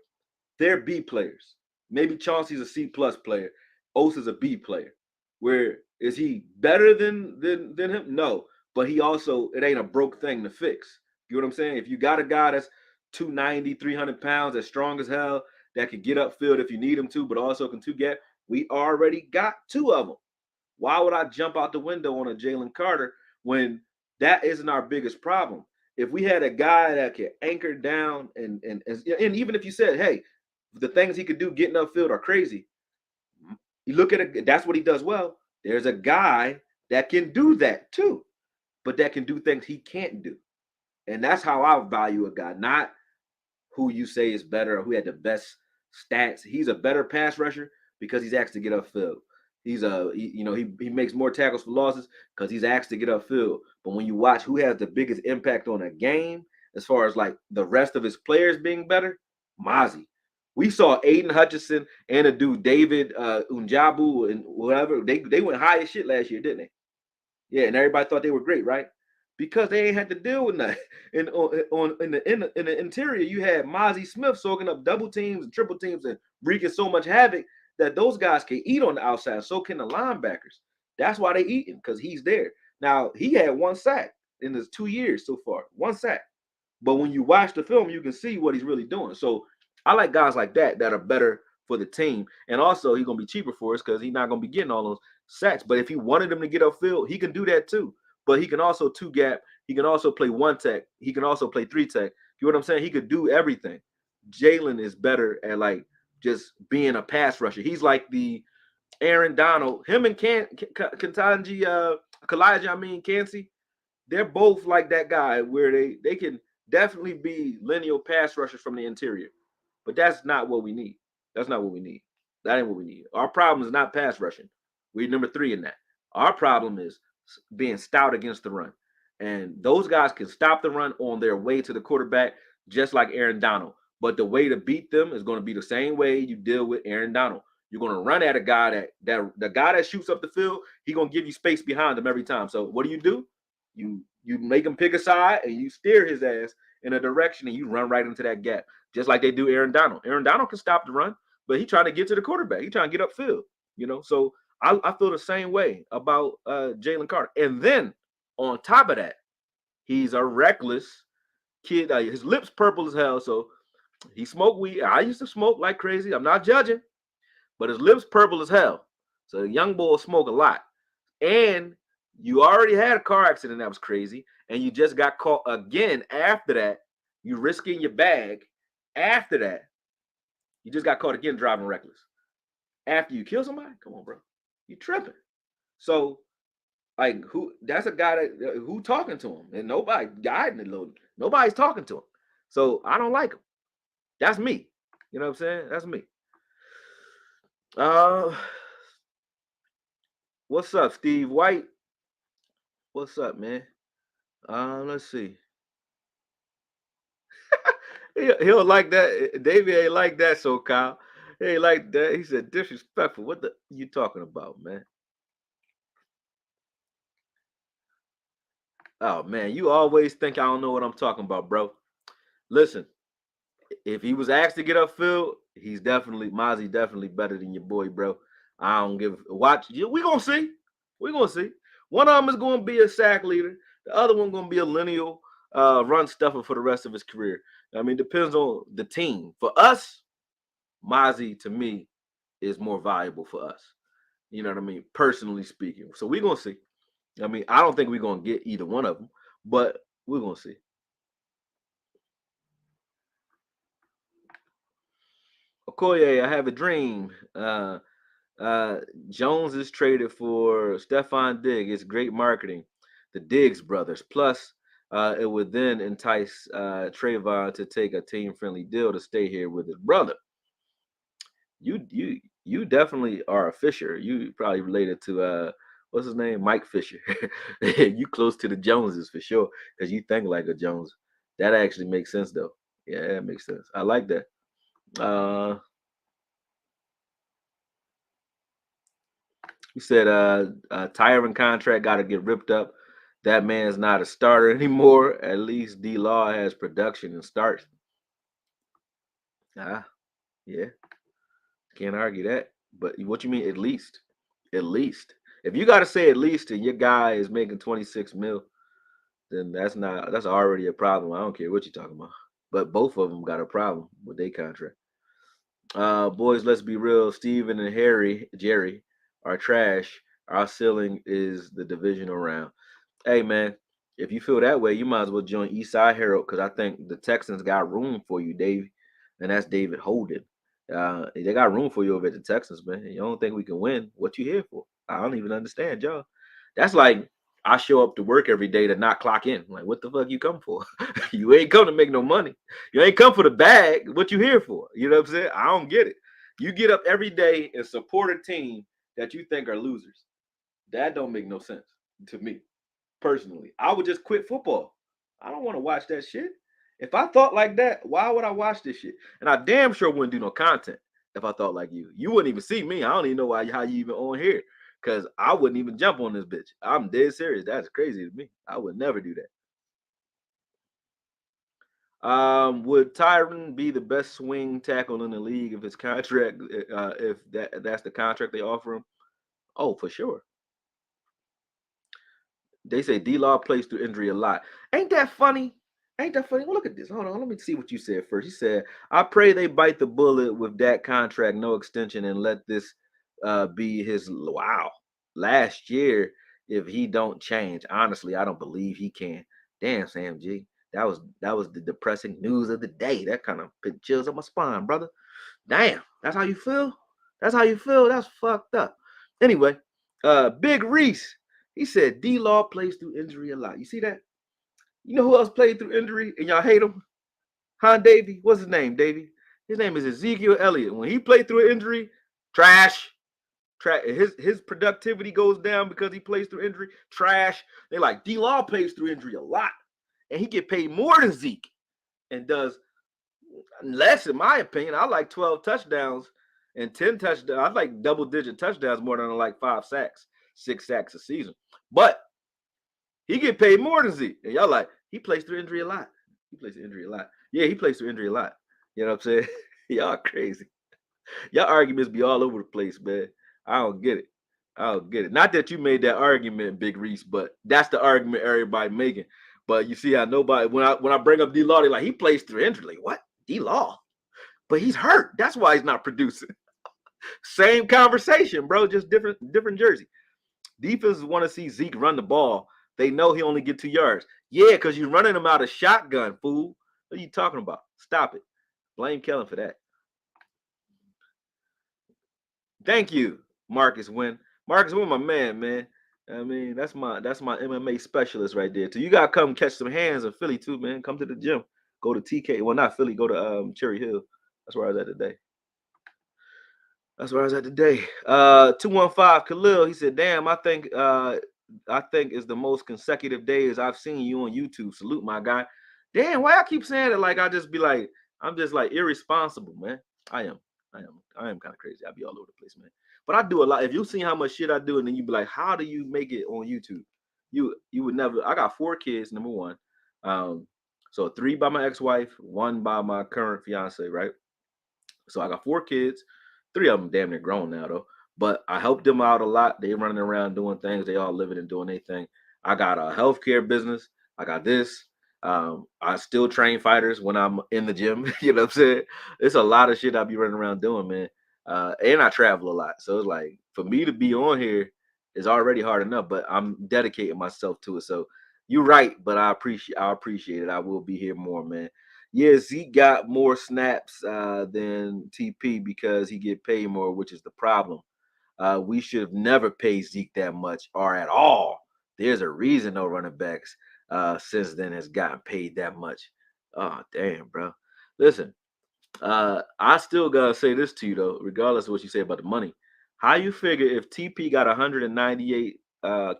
they're B players. Maybe Chauncey's a C plus player. Osa's a B player. Where is he better than him? No. But he also, it ain't a broke thing to fix. You know what I'm saying? If you got a guy that's 290, 300 pounds, that's strong as hell, that can get upfield if you need him to, but also can two gap, we already got two of them. Why would I jump out the window on a Jalen Carter when that isn't our biggest problem? If we had a guy that could anchor down and even if you said, hey, the things he could do getting upfield are crazy, you look at it, that's what he does well. There's a guy that can do that too, but that can do things he can't do. And that's how I value a guy, not who you say is better or who had the best stats. He's a better pass rusher because he's asked to get upfield. He makes more tackles for losses because he's asked to get upfield. But when you watch who has the biggest impact on a game, as far as like the rest of his players being better, Mozzie. We saw Aiden Hutchinson and a dude David Unjabu and whatever. They went high as shit last year, didn't they? Yeah, and everybody thought they were great, right? Because they ain't had to deal with nothing. And in the interior, you had Mozzie Smith soaking up double teams and triple teams and wreaking so much havoc that those guys can eat on the outside. So can the linebackers. That's why they eating, because he's there. Now, he had one sack in his 2 years so far. One sack. But when you watch the film, you can see what he's really doing. So I like guys like that are better for the team. And also, he's going to be cheaper for us because he's not going to be getting all those sacks. But if he wanted them to get upfield, he can do that too. But he can also two gap. He can also play one tech. He can also play three tech. You know what I'm saying? He could do everything. Jalen is better at like just being a pass rusher. He's like the Aaron Donald. Him and Kalijah, Kancey, they're both like that guy where they can definitely be lineal pass rushers from the interior. But that's not what we need. That's not what we need. That ain't what we need. Our problem is not pass rushing. We're number 3 in that. Our problem is being stout against the run. And those guys can stop the run on their way to the quarterback, just like Aaron Donald. But the way to beat them is going to be the same way you deal with Aaron Donald. You're going to run at a guy that the guy that shoots up the field, he's going to give you space behind him every time. So what do? You make him pick a side and you steer his ass in a direction and you run right into that gap, just like they do Aaron Donald. Aaron Donald can stop the run, but he's trying to get to the quarterback. He's trying to get upfield, So I feel the same way about Jalen Carter. And then on top of that, he's a reckless kid. His lips purple as hell, so he smoked weed. I used to smoke like crazy. I'm not judging, but his lips purple as hell. So the young boy smoke a lot. And you already had a car accident that was crazy, and you just got caught again after that. You risking your bag. After that, you just got caught again driving reckless. After you kill somebody? Come on, bro. You tripping. So, like, who? That's a guy that who talking to him, and nobody guiding it. Nobody's talking to him. So I don't like him. That's me. You know what I'm saying? That's me. What's up, Steve White? What's up, man? Let's see. He'll like that. David ain't like that, so Kyle. He ain't like that. He said disrespectful. What the you talking about, man? Oh man, you always think I don't know what I'm talking about, bro. Listen, if he was asked to get upfield, he's definitely better than your boy, bro. I don't give watch. We gonna see. We gonna see. One of them is gonna be a sack leader. The other one gonna be a lineal run stuffer for the rest of his career. I mean, depends on the team. For us, Mozzie to me is more valuable for us. You know what I mean? Personally speaking. So we're gonna see. I mean, I don't think we're gonna get either one of them, but we're gonna see. Okoye, I have a dream. Jones is traded for Stephan Diggs. It's great marketing. The Diggs brothers. Plus, it would then entice Trayvon to take a team-friendly deal to stay here with his brother. You definitely are a Fisher. You probably related to what's his name, Mike Fisher. You close to the Joneses for sure because you think like a Jones. That actually makes sense though. Yeah, that makes sense. I like that. Uh, you said Tyron contract got to get ripped up. That man's not a starter anymore. At least D Law has production and starts. Ah, yeah, can't argue that. But what you mean at least? At least. If you got to say at least and your guy is making 26 mil, then that's already a problem. I don't care what you're talking about. But both of them got a problem with their contract. Boys, let's be real. Steven and Jerry are trash. Our ceiling is the divisional round. Hey man, if you feel that way, you might as well join Eastside Herald because I think the Texans got room for you, Dave, and that's David Holden. They got room for you over at the Texans, man. You don't think we can win? What you here for? I don't even understand, y'all. That's like I show up to work every day to not clock in. Like, what the fuck you come for? You ain't come to make no money. You ain't come for the bag. What you here for? You know what I'm saying? I don't get it. You get up every day and support a team that you think are losers. That don't make no sense to me personally. I would just quit football. I don't want to watch that shit. If I thought like that, why would I watch this shit? And I damn sure wouldn't do no content if I thought like you. You wouldn't even see me. I don't even know why how you even on here. Cause I wouldn't even jump on this bitch. I'm dead serious. That's crazy to me. I would never do that. Would Tyron be the best swing tackle in the league if his contract, if that's the contract they offer him? Oh, for sure. They say D Law plays through injury a lot. Ain't that funny? Ain't that funny? Well, look at this. Hold on. Let me see what you said first. You said, I pray they bite the bullet with that contract, no extension, and let this be his wow. Last year, if he don't change, honestly, I don't believe he can. Damn, Sam G. That was the depressing news of the day. That kind of put chills up my spine, brother. Damn, that's how you feel? That's how you feel? That's fucked up. Anyway, Big Reese, he said D Law plays through injury a lot. You see that? You know who else played through injury and y'all hate him? Huh, Davey? What's his name, Davey? His name is Ezekiel Elliott. When he played through an injury, trash. His productivity goes down because he plays through injury. Trash. They like D Law plays through injury a lot. And he get paid more than Zeke and does less, in my opinion. I like 12 touchdowns and 10 touchdowns. I like double-digit touchdowns more than I like 5 sacks, 6 sacks a season. But he get paid more than Zeke. And y'all like, he plays through injury a lot. He plays through injury a lot. Yeah, he plays through injury a lot. You know what I'm saying? Y'all crazy. Y'all arguments be all over the place, man. I don't get it. I don't get it. Not that you made that argument, Big Reese, but that's the argument everybody making. But you see how nobody when I bring up D Law, they're like, he plays through injury. Like, what? D Law? But he's hurt. That's why he's not producing. Same conversation, bro. Just different jersey. Defenses want to see Zeke run the ball. They know he only get 2 yards. Yeah, because you're running him out of shotgun, fool. What are you talking about? Stop it. Blame Kellen for that. Thank you, Marcus Wynn. Marcus Wynn, my man. I mean, that's my MMA specialist right there. So you gotta come catch some hands in Philly too, man. Come to the gym. Go to TK. Well, not Philly. Go to Cherry Hill. That's where I was at today. That's where I was at today. 215 Khalil. He said, "Damn, I think it's the most consecutive days I've seen you on YouTube. Salute, my guy. Damn, why I keep saying it like I just be like I'm just like irresponsible, man. I am. I am kind of crazy. I be all over the place, man. But I do a lot. If you see how much shit I do, and then you be like, how do you make it on YouTube? You would never. I got 4 kids. Number one, so 3 by my ex-wife, 1 by my current fiance, right? So I got 4 kids. 3 of them damn near grown now though. But I helped them out a lot. They running around doing things. They all living and doing their thing. I got a healthcare business. I got this. I still train fighters when I'm in the gym. You know what I'm saying? It's a lot of shit I be running around doing, man. And I travel a lot. So it's like for me to be on here is already hard enough, but I'm dedicating myself to it. So you're right, but I appreciate it. I will be here more, man. Yeah, Zeke got more snaps than TP because he get paid more, which is the problem. We should have never paid Zeke that much or at all. There's a reason no running backs since then has gotten paid that much. Oh, damn, bro. Listen, I still gotta say this to you though, regardless of what you say about the money. How you figure if TP got 198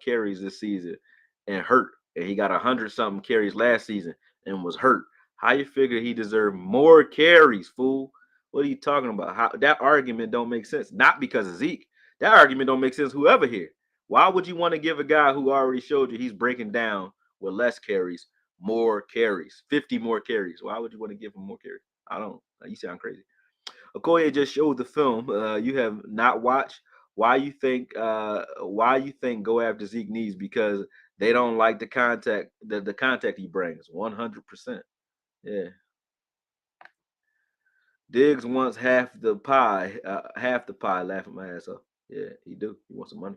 carries this season and hurt, and he got 100 something carries last season and was hurt? How you figure he deserved more carries, fool? What are you talking about? How that argument don't make sense? Not because of Zeke. That argument don't make sense. Whoever here, why would you want to give a guy who already showed you he's breaking down with less carries more carries, 50 more carries? Why would you want to give him more carries? I don't. You sound crazy. Okoye just showed the film. You have not watched. Why you think? Why you think go after Zeke needs? Because they don't like the contact. The contact he brings. 100%. Yeah. Diggs wants half the pie. Half the pie. Laughing my ass off. Yeah, he do. He wants some money.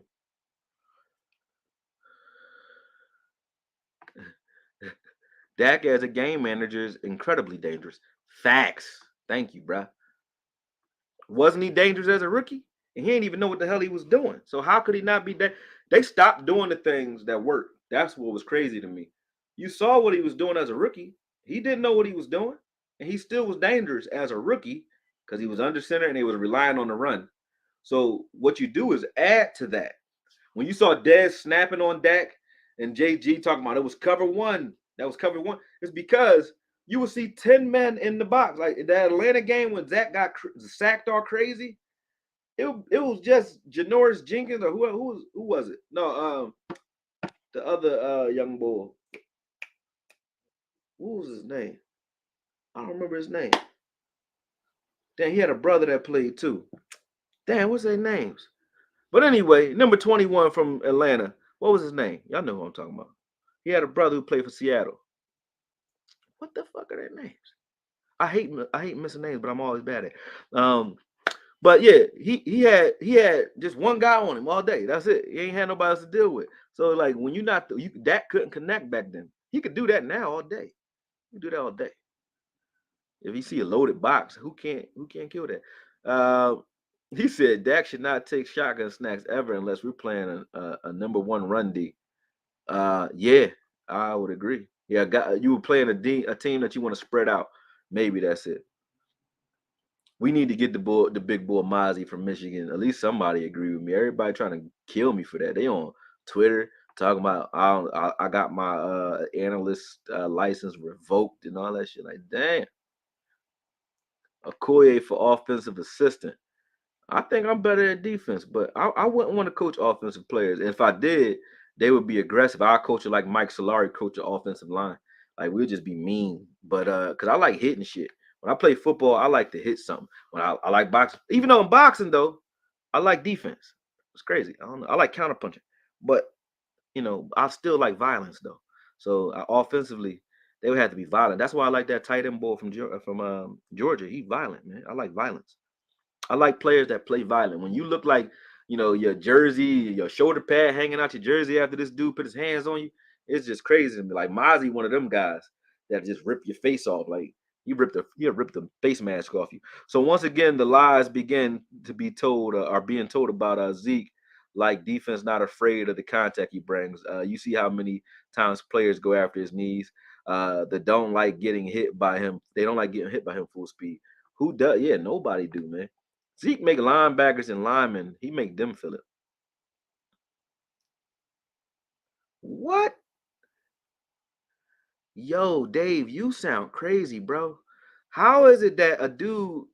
Dak as a game manager is incredibly dangerous. Facts. Thank you, bruh. Wasn't he dangerous as a rookie? And he didn't even know what the hell he was doing. So how could he not be that? They stopped doing the things that worked. That's what was crazy to me. You saw what he was doing as a rookie. He didn't know what he was doing, and he still was dangerous as a rookie because he was under center and he was relying on the run. So what you do is add to that. When you saw Dez snapping on Dak and JG talking about it was cover one, that was cover one, it's because you will see 10 men in the box. Like that Atlanta game when Zach got sacked all crazy, it was just Janoris Jenkins or who was it? No, the other young boy. What was his name? I don't remember his name. Damn, he had a brother that played too. Damn, what's their names? But anyway, number 21 from Atlanta. What was his name? Y'all know who I'm talking about. He had a brother who played for Seattle. What the fuck are their names? I hate missing names, but I'm always bad at it. But yeah, he had just one guy on him all day. That's it. He ain't had nobody else to deal with. So like when you're not that couldn't connect back then. He could do that now all day. He do that all day. If you see a loaded box, who can't kill that? He said Dak should not take shotgun snacks ever unless we're playing a number one run D. Yeah, I would agree. Yeah, you were playing a team that you want to spread out. Maybe that's it. We need to get the big boy Mozzie from Michigan. At least somebody agree with me. Everybody trying to kill me for that. They on Twitter talking about I got my analyst license revoked and all that shit. Like, damn. Okoye for offensive assistant. I think I'm better at defense, but I wouldn't want to coach offensive players. And if I did, they would be aggressive. I'll coach it like Mike Solari coach the offensive line. Like we'll just be mean. But because I like hitting shit. When I play football, I like to hit something. When I like boxing, even though I'm boxing though, I like defense. It's crazy. I don't know. I like counterpunching, but I still like violence though. So offensively, they would have to be violent. That's why I like that tight end boy from Georgia. He's violent, man. I like violence. I like players that play violent. When you look like, your jersey, your shoulder pad hanging out your jersey after this dude put his hands on you, it's just crazy to me. Like Mozzie, one of them guys that just rip your face off. Like you rip the face mask off you. So once again, the lies begin to be told are being told about Zeke. Like defense not afraid of the contact he brings. You see how many times players go after his knees. That don't like getting hit by him. They don't like getting hit by him full speed. Who does? Yeah, nobody do, man. Zeke make linebackers and linemen. He make them feel it. What? Yo, Dave, you sound crazy, bro. How is it that a dude?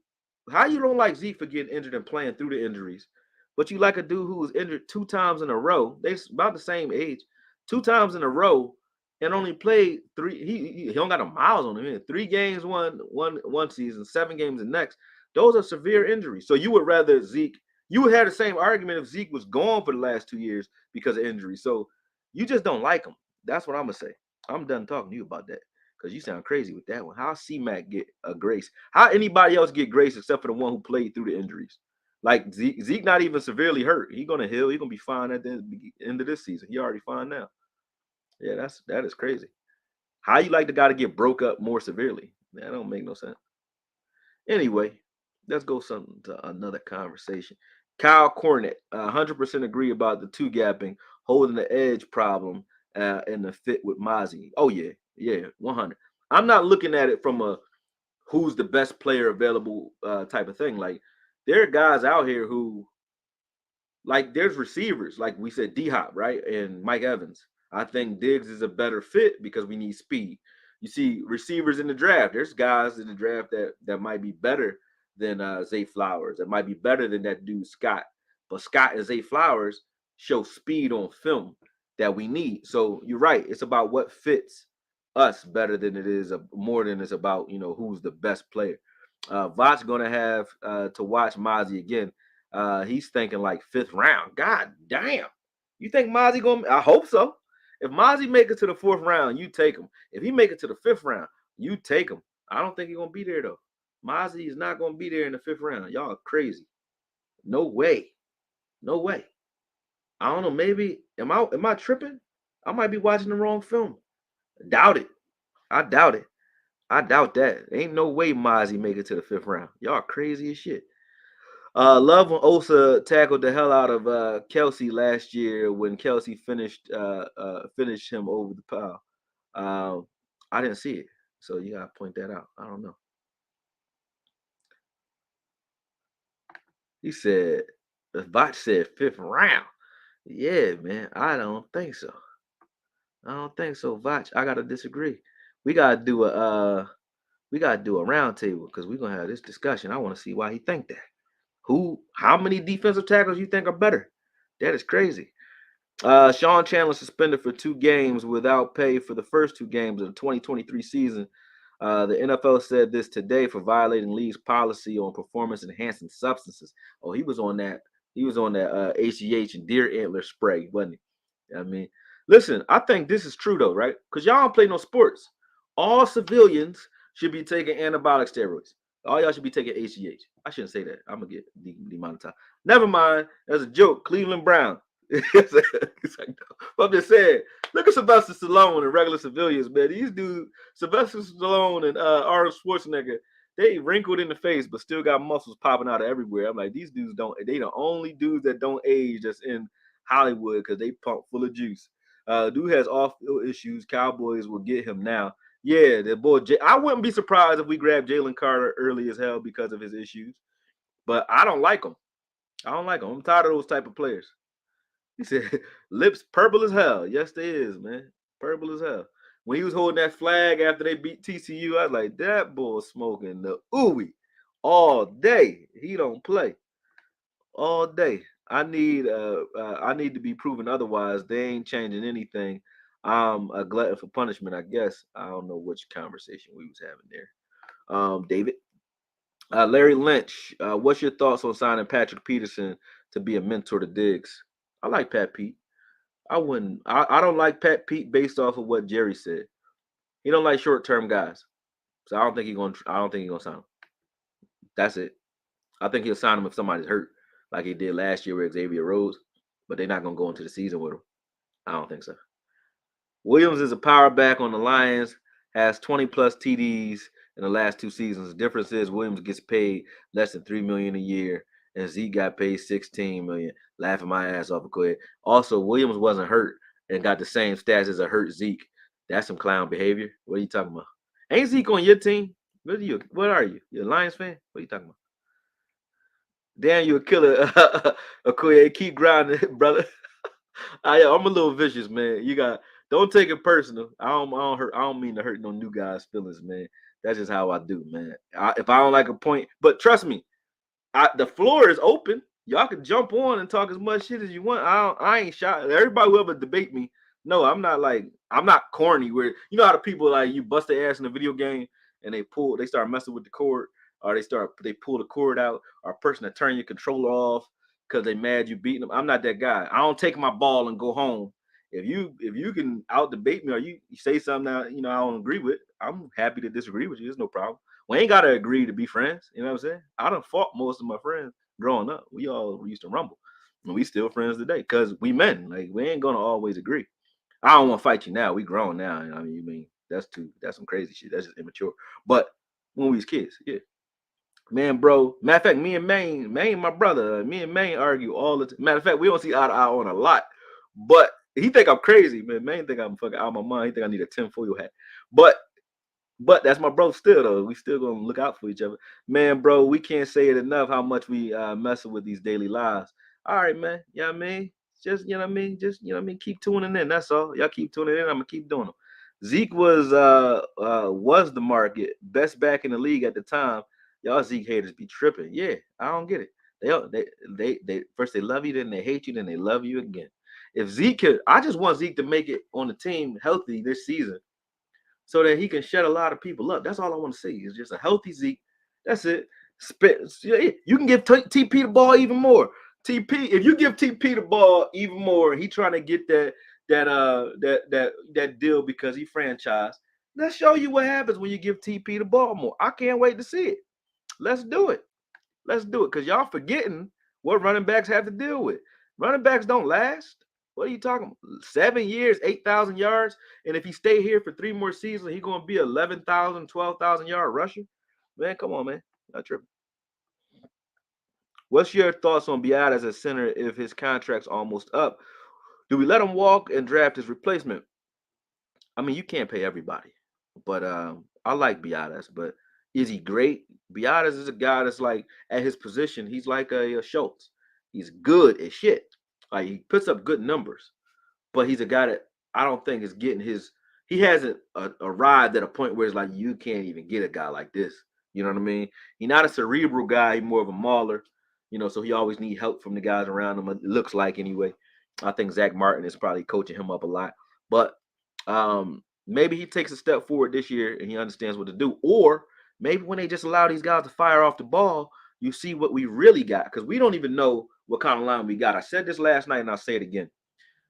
How you don't like Zeke for getting injured and playing through the injuries, but you like a dude who was injured 2 times in a row? They about the same age, 2 times in a row, and only played three. He don't got no miles on him. 3 games one season, 7 games the next. Those are severe injuries. So you would rather Zeke. You would have the same argument if Zeke was gone for the last 2 years because of injury. So you just don't like him. That's what I'm gonna say. I'm done talking to you about that because you sound crazy with that one. How C-Mac get a grace? How anybody else get grace except for the one who played through the injuries? Like Zeke not even severely hurt. He gonna heal. He gonna be fine at the end of this season. He already fine now. Yeah, that is crazy. How you like the guy to get broke up more severely? That don't make no sense. Anyway, let's go something to another conversation. Kyle Cornett, 100% agree about the two gapping, holding the edge problem, and the fit with Mozzie. Oh yeah, 100. I'm not looking at it from a who's the best player available type of thing. Like there are guys out here who like there's receivers, like we said, DHop, right? And Mike Evans. I think Diggs is a better fit because we need speed. You see receivers in the draft. There's guys in the draft that might be better than Zay Flowers. That might be better than that dude Scott. But Scott and Zay Flowers show speed on film that we need. So you're right. It's about what fits us better than it is more than it's about who's the best player. Vot's gonna have to watch Mozzie again. He's thinking like fifth round. God damn. You think Mozzie gonna? I hope so. If Mozzie make it to the fourth round, you take him. If he make it to the fifth round, you take him. I don't think he's gonna be there though. Mozzie is not gonna be there in the fifth round. Y'all are crazy. No way. No way. I don't know. Maybe am I tripping? I might be watching the wrong film. Doubt it. I doubt it. I doubt that. Ain't no way Mozzie make it to the fifth round. Y'all crazy as shit. Love when Osa tackled the hell out of Kelsey last year when Kelsey finished him over the pile. I didn't see it, so you gotta point that out. I don't know. He said the bot said fifth round. Yeah, man, I don't think so. I don't think so, Vach. I gotta disagree. We gotta do a round table because we're gonna have this discussion. I want to see why he think that. How many defensive tackles you think are better? That is crazy. Sean Chandler suspended for 2 games without pay for the first 2 games of the 2023 season. The NFL said this today for violating league's policy on performance-enhancing substances. Oh, he was on that. He was on that HGH and deer antler spray, wasn't he? I mean, listen, I think this is true though, right? Because y'all don't play no sports. All civilians should be taking anabolic steroids. All y'all should be taking HGH. I shouldn't say that. I'm gonna get demonetized. Never mind. That's a joke. Cleveland Brown. It's like, no. I'm just saying, look at Sylvester Stallone and regular civilians, man. These dudes, Sylvester Stallone and Arnold Schwarzenegger, they wrinkled in the face, but still got muscles popping out of everywhere. I'm like, these dudes don't, they the only dudes that don't age that's in Hollywood because they pump full of juice. Dude has off-field issues. Cowboys will get him now. Yeah, the boy, I wouldn't be surprised if we grabbed Jalen Carter early as hell because of his issues, but I don't like him. I don't like him. I'm tired of those type of players. He said, lips purple as hell. Yes, they is, man. Purple as hell. When he was holding that flag after they beat TCU, I was like, that boy smoking the ooey all day. He don't play all day. I need to be proven otherwise. They ain't changing anything. I'm a glutton for punishment, I guess. I don't know which conversation we was having there. David. Larry Lynch, what's your thoughts on signing Patrick Peterson to be a mentor to Diggs? I like Pat Pete. I wouldn't. I don't like Pat Pete based off of what Jerry said. He don't like short term guys, so I don't think he's gonna. I don't think he's gonna sign him. That's it. I think he'll sign him if somebody's hurt, like he did last year with Xavier Rhodes. But they're not gonna go into the season with him. I don't think so. Williams is a power back on the Lions. Has 20 plus TDs in the last 2 seasons. The difference is Williams gets paid less than $3 million a year, and Zeke got paid $16 million. Laughing my ass off, quick. Also, Williams wasn't hurt and got the same stats as a hurt Zeke. That's some clown behavior. What are you talking about? Ain't Zeke on your team? What are you? What are you? You a Lions fan? What are you talking about? Damn, you a killer. Okoye, keep grinding, brother. I'm a little vicious, man. Don't take it personal. I don't mean to hurt no new guys' feelings, man. That's just how I do, man. If I don't like a point, but trust me, the floor is open. Y'all can jump on and talk as much shit as you want. I ain't shy. Everybody who ever debate me, no, I'm not corny. Where you know how the people like you bust their ass in a video game and they start messing with the cord, or they pull the cord out, or a person that turn your controller off because they mad you beating them. I'm not that guy. I don't take my ball and go home. If you can out debate me or you say something that I don't agree with, I'm happy to disagree with you. There's no problem. We ain't gotta agree to be friends. You know what I'm saying? I done fought most of my friends growing up. We used to rumble. And we still friends today because we men. Like we ain't gonna always agree. I don't want to fight you now. We grown now. I mean, that's some crazy shit. That's just immature. But when we was kids. Yeah. Man, bro. Matter of fact, me and Maine, my brother, me and Maine argue all the time. Matter of fact, we don't see eye to eye on a lot. But he think I'm crazy, man. Maine think I'm fucking out of my mind. He think I need a tinfoil hat. But that's my bro still though. We still gonna look out for each other. Man, bro, we can't say it enough how much we messing with these daily lives. All right, man. You know what I mean? Just you know what I mean? Just you know what I mean? Keep tuning in. That's all. Y'all keep tuning in. I'm gonna keep doing them. Zeke was the market best back in the league at the time. Y'all Zeke haters be tripping. Yeah, I don't get it. They first they love you, then they hate you, then they love you again. If Zeke could, I just want Zeke to make it on the team healthy this season so that he can shut a lot of people up. That's all I want to see is just a healthy Zeke. That's it. You can give TP the ball even more. TP, if you give TP the ball even more, he trying to get that deal because he franchised. Let's show you what happens when you give TP the ball more. I can't wait to see it. Let's do it. Let's do it because y'all forgetting what running backs have to deal with. Running backs don't last. What are you talking about? 7 years, 8,000 yards. And if he stay here for 3 more seasons, he's going to be 11,000, 12,000 yard rusher. Man, come on, man. Not tripping. What's your thoughts on Biad as a center if his contract's almost up? Do we let him walk and draft his replacement? I mean, you can't pay everybody. But I like Biadasz, but is he great? Biadasz is a guy that's like at his position, he's like a Schultz. He's good as shit. Like he puts up good numbers, but he's a guy that I don't think is getting his. He hasn't arrived at a point where it's like you can't even get a guy like this. You know what I mean? He's not a cerebral guy. He's more of a mauler. You know, so he always need help from the guys around him. It looks like anyway. I think Zach Martin is probably coaching him up a lot, but maybe he takes a step forward this year and he understands what to do. Or maybe when they just allow these guys to fire off the ball, you see what we really got because we don't even know what kind of line we got. I said this last night and I'll say it again.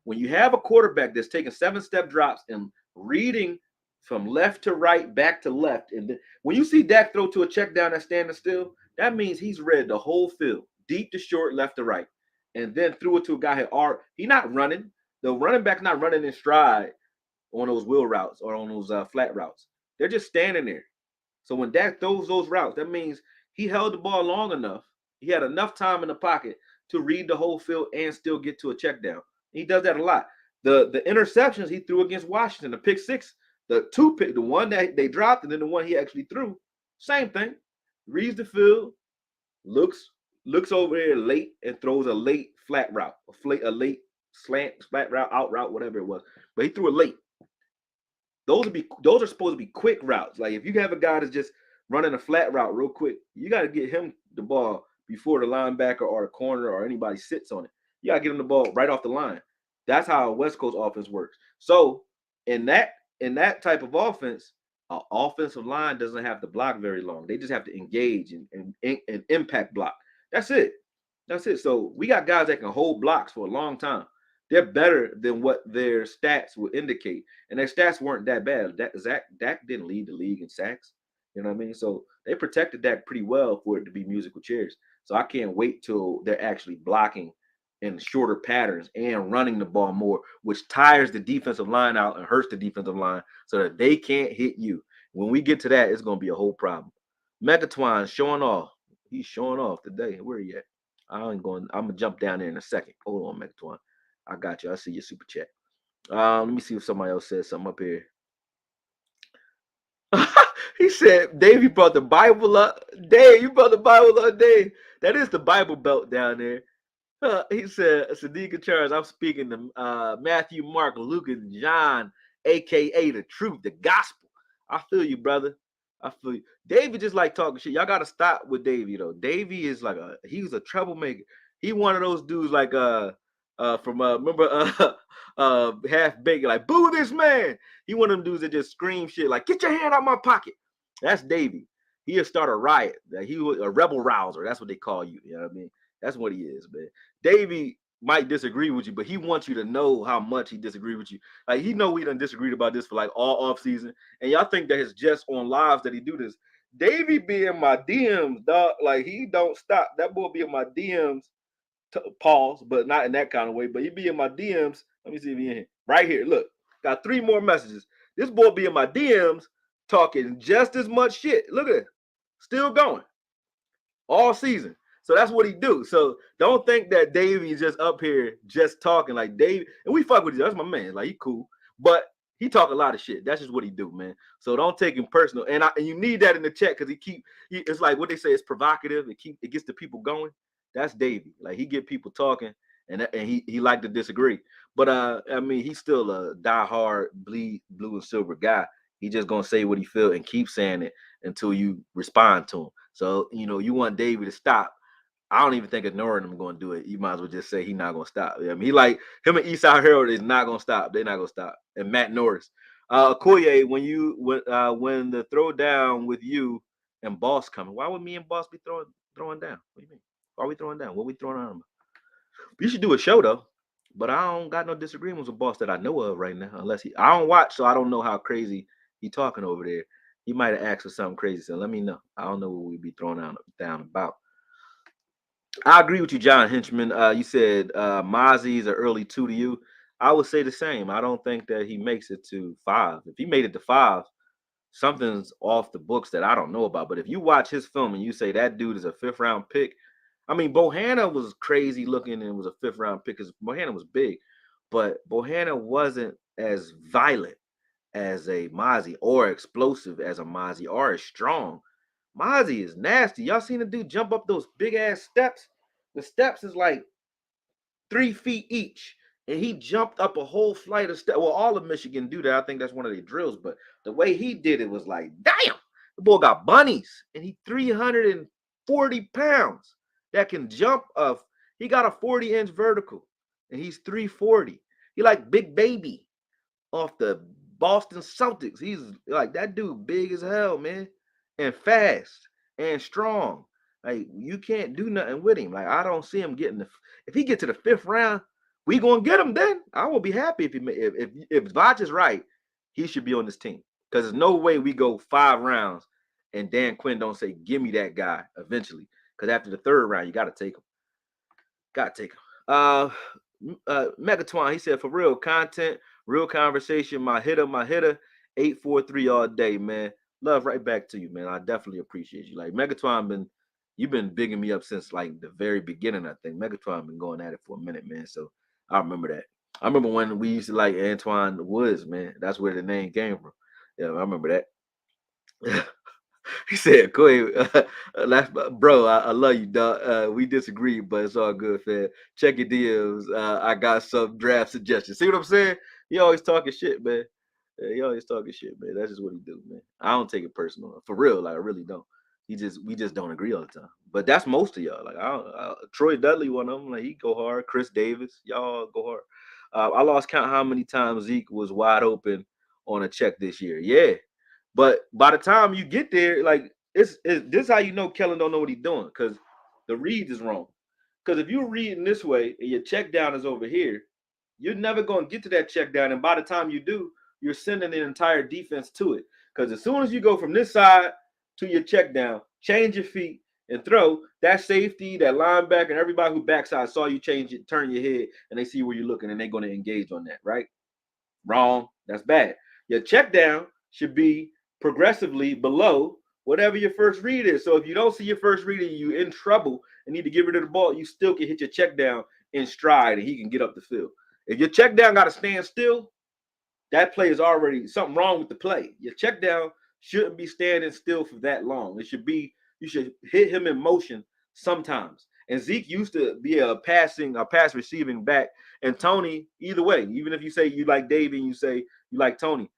When you have a quarterback that's taking 7-step drops and reading from left to right, back to left, and then when you see Dak throw to a check down that's standing still, that means he's read the whole field, deep to short, left to right, and then threw it to a guy who he's not running. The running back's not running in stride on those wheel routes or on those flat routes. They're just standing there. So when Dak throws those routes, that means he held the ball long enough. He had enough time in the pocket to read the whole field and still get to a check down. He does that a lot. The interceptions he threw against Washington, the pick six, the one that they dropped, and then the one he actually threw, same thing. Reads the field, looks over there late and throws a late flat route, a late slant, flat route, out route, whatever it was. But he threw it late. Those are supposed to be quick routes. Like if you have a guy that's just running a flat route real quick, you got to get him the ball before the linebacker or the corner or anybody sits on it. You got to get him the ball right off the line. That's how a West Coast offense works. So in that type of offense, an offensive line doesn't have to block very long. They just have to engage and impact block. That's it. That's it. So we got guys that can hold blocks for a long time. They're better than what their stats would indicate. And their stats weren't that bad. Dak didn't lead the league in sacks. You know what I mean? So they protected Dak pretty well for it to be musical chairs. So I can't wait till they're actually blocking in shorter patterns and running the ball more, which tires the defensive line out and hurts the defensive line so that they can't hit you. When we get to that, it's going to be a whole problem. Megatwine showing off. He's showing off today. Where are you at? I'm going to jump down there in a second. Hold on, Megatwine. I got you. I see your super chat. Let me see if somebody else says something up here. He said, Dave, you brought the Bible up. Dave, you brought the Bible up, Dave. That is the Bible belt down there. He said, Sadiq Charles, I'm speaking to Matthew, Mark, Luke, and John, a.k.a. the truth, the gospel. I feel you, brother. I feel you. Davey just like talking shit. Y'all got to stop with Davey, though. Davey is like he's a troublemaker. He one of those dudes like remember Half Baked, like, boo this man. He one of them dudes that just scream shit like, get your hand out my pocket. That's Davey. He'll start a riot. He was a rebel rouser. That's what they call you. You know what I mean? That's what he is, man. Davey might disagree with you, but he wants you to know how much he disagreed with you. Like, he know we done disagreed about this for like all off season, and y'all think that it's just on lives that he do this. Davey be in my DMs, dog. Like, he don't stop. That boy be in my DMs. Pause, but not in that kind of way. But he be in my DMs. Let me see if he in here. Right here. Look, got 3 more messages. This boy be in my DMs talking just as much shit. Look at it, still going all season. So that's what he do. So don't think that Davey is just up here just talking like Davey. And we fuck with you. That's my man. Like he cool, but he talk a lot of shit. That's just what he do, man. So don't take him personal. And you need that in the chat because it's like what they say. It's provocative. It gets the people going. That's Davey. Like he get people talking, and he like to disagree. But I mean, he's still a diehard bleed blue and silver guy. He just gonna say what he feel and keep saying it until you respond to him. So you want Davey to stop. I don't even think ignoring him going to do it. You might as well just say he's not going to stop. I mean, he like him and Eastside Harold is not going to stop. They're not going to stop. And Matt Norris, AKOYE, when the throw down with you and Boss coming, why would me and Boss be throwing down? What do you mean? Why are we throwing down? What we throwing on him? You should do a show though. But I don't got no disagreements with Boss that I know of right now. Unless I don't watch, so I don't know how crazy he talking over there. He might have asked for something crazy. So let me know. I don't know what we be throwing down about. I agree with you, John Henchman. You said Mozzie's are early 2 to you. I would say the same. I don't think that he makes it to 5. If he made it to 5, something's off the books that I don't know about. But if you watch his film and you say that dude is a 5th round pick, I mean, Bohanna was crazy looking and was a 5th round pick because Bohanna was big, but Bohanna wasn't as violent as a Mozzie or explosive as a Mozzie or as strong. Mozzie is nasty. Y'all seen the dude jump up those big ass steps? The steps is like 3 feet each. And he jumped up a whole flight of steps. Well, all of Michigan do that. I think that's one of their drills. But the way he did it was like, damn, the boy got bunnies. And he 340 pounds that can jump up. He got a 40-inch vertical. And he's 340. He like big baby off the Boston Celtics. He's like that dude big as hell, man. And fast and strong. Like you can't do nothing with him. Like I don't see him getting if he get to the 5th round, we gonna get him. Then I will be happy if Vach is right, he should be on this team because there's no way we go 5 rounds and Dan Quinn don't say give me that guy eventually. Because after the 3rd round, you got to take him. Got to take him. Megatwan, he said for real content, real conversation. My hitter, 843 all day, man. Love right back to you, man. I definitely appreciate you. Like Megatron you've been bigging me up since like the very beginning. I think Megatron been going at it for a minute, man. So I remember that. I remember when we used to like Antoine Woods, man. That's where the name came from. Yeah, I remember that. He said, bro, I love you, dog. We disagree, but it's all good, fam. Check your DMs. I got some draft suggestions. See what I'm saying? He always talking shit, man. Yeah, he always talking shit, man. That's just what he do, man. I don't take it personal. For real, like I really don't. We just don't agree all the time. But that's most of y'all. Like Troy Dudley, one of them, like he go hard. Chris Davis, y'all go hard. I lost count how many times Zeke was wide open on a check this year. Yeah. But by the time you get there, like this is how you know Kellen don't know what he's doing because the read is wrong. Because if you're reading this way and your check down is over here, you're never going to get to that check down. And by the time you do, you're sending the entire defense to it. Because as soon as you go from this side to your check down, change your feet and throw, that safety, that linebacker, and everybody who backside saw you change it, turn your head, and they see where you're looking, and they're going to engage on that, right? Wrong. That's bad. Your check down should be progressively below whatever your first read is. So if you don't see your first read and you're in trouble and need to get rid of the ball, you still can hit your check down in stride and he can get up the field. If your check down got to stand still, that play is already something wrong with the play. Your check down shouldn't be standing still for that long. It should be, you should hit him in motion sometimes. And Zeke used to be a pass receiving back. And Tony, either way, even if you say you like Dave and you say you like Tony,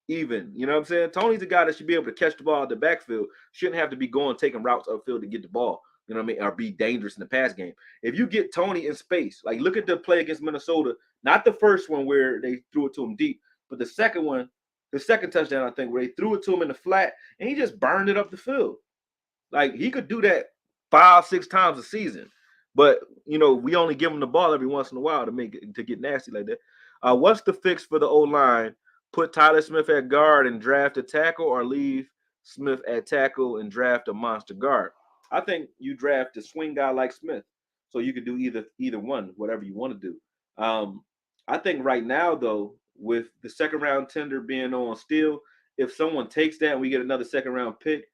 even, you know what I'm saying? Tony's a guy that should be able to catch the ball at the backfield. Shouldn't have to be taking routes upfield to get the ball, you know what I mean? Or be dangerous in the pass game. If you get Tony in space, like look at the play against Minnesota, not the first one where they threw it to him deep, but the second one, the second touchdown, I think, where they threw it to him in the flat and he just burned it up the field. Like he could do that 5-6 times a season. But we only give him the ball every once in a while to get nasty like that. What's the fix for the O-line? Put Tyler Smith at guard and draft a tackle, or leave Smith at tackle and draft a monster guard? I think you draft a swing guy like Smith, so you could do either one, whatever you want to do. I think right now, though, with the second round tender being on still if someone takes that and we get another second round pick,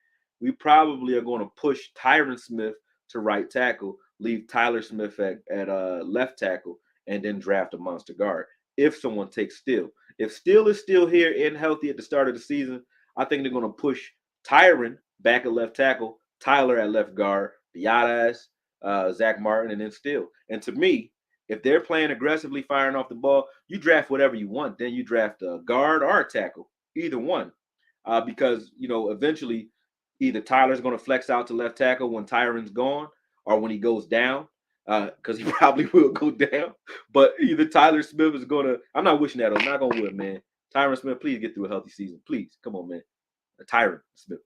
we probably are going to push Tyron Smith to right tackle, leave Tyler Smith at left tackle, and then draft a monster guard. If someone takes Steele. If Steele is still here and healthy at the start of the season, I think they're going to push Tyron back at left tackle, Tyler at left guard, Biadasz, Zach Martin, and then Steele. And to me, if they're playing aggressively, firing off the ball, you draft whatever you want. Then you draft a guard or a tackle, either one, because eventually either Tyler's going to flex out to left tackle when Tyron's gone, or when he goes down, because he probably will go down. But either Tyler Smith is going to. I'm not wishing that on. Not going to wood, man. Tyron Smith, please get through a healthy season, please. Come on, man. Tyron Smith,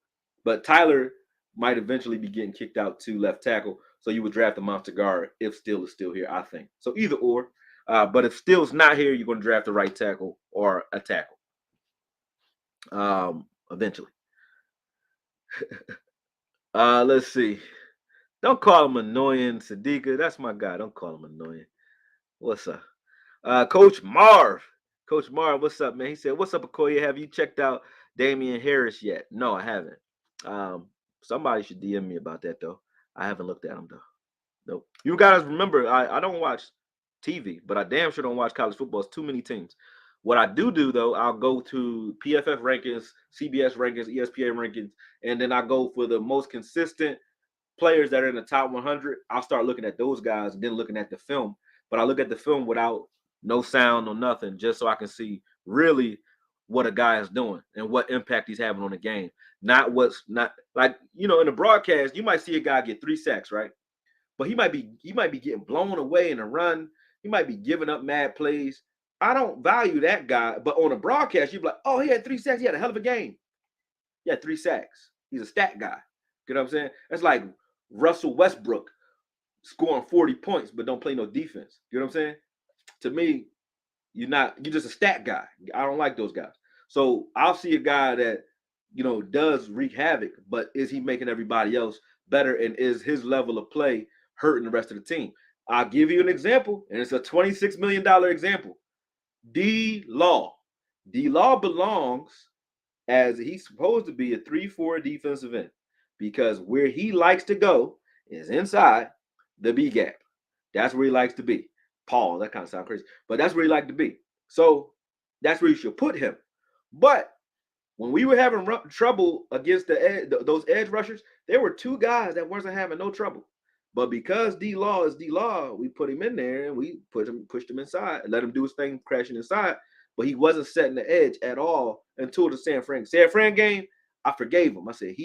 but Tyler might eventually be getting kicked out to left tackle. So you would draft a monster guard if Steele is still here, I think. So either or. But if Steele's not here, you're going to draft a right tackle or a tackle. Eventually. Let's see. Don't call him annoying, Sadiqa. That's my guy. Don't call him annoying. What's up? Coach Marv. Coach Marv, what's up, man? He said, what's up, AKOYE? Have you checked out Damian Harris yet? No, I haven't. Somebody should DM me about that, though. I haven't looked at him, though. Nope. You guys remember, I don't watch TV, but I damn sure don't watch college football. It's too many teams. What I do, though, I'll go to PFF rankings, CBS rankings, ESPN rankings, and then I go for the most consistent players that are in the top 100. I'll start looking at those guys and then looking at the film. But I look at the film without no sound, no nothing, just so I can see really what a guy is doing and what impact he's having on the game. Not what's not like, in the broadcast, you might see a guy get 3 sacks, right? But he might be getting blown away in a run. He might be giving up mad plays. I don't value that guy. But on a broadcast, you'd be like, oh, he had 3 sacks. He had a hell of a game. He had 3 sacks. He's a stat guy. You know what I'm saying? That's like Russell Westbrook scoring 40 points but don't play no defense. You know what I'm saying? To me, you're just a stat guy. I don't like those guys. So I'll see a guy that, does wreak havoc, but is he making everybody else better, and is his level of play hurting the rest of the team? I'll give you an example, and it's a $26 million example. D-Law. D-Law belongs as he's supposed to be a 3-4 defensive end, because where he likes to go is inside the B gap. That's where he likes to be. Paul, that kind of sounds crazy, but that's where he likes to be. So that's where you should put him. But when we were having trouble against those edge rushers, there were 2 guys that wasn't having no trouble. But because D-Law is D-Law, we put him in there and we pushed him inside and let him do his thing, crashing inside. But he wasn't setting the edge at all until the San Fran game. I forgave him. I said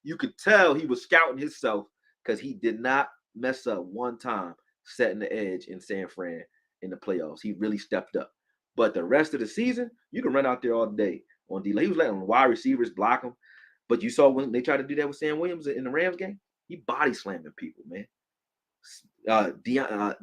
you could tell he was scouting himself, because he did not mess up one time setting the edge in San Fran in the playoffs. He really stepped up. But the rest of the season, you can run out there all day on D-Law. He was letting wide receivers block him. But you saw when they tried to do that with Sam Williams in the Rams game, he body slamming people, man.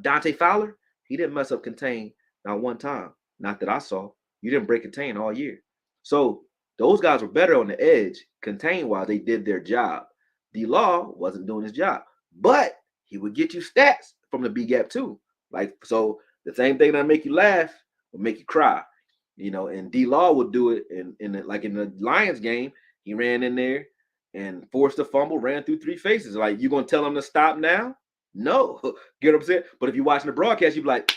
Dante Fowler, he didn't mess up contain not one time. Not that I saw. You didn't break contain all year. So those guys were better on the edge, contain while they did their job. D-Law wasn't doing his job, but he would get you stats from the B gap too. So the same thing that make you laugh will make you cry, and D-Law would do it in the Lions game. He ran in there and forced a fumble, ran through 3 faces. Like, you gonna tell him to stop now? No. Get what I'm saying? But if you're watching the broadcast, you'd be like,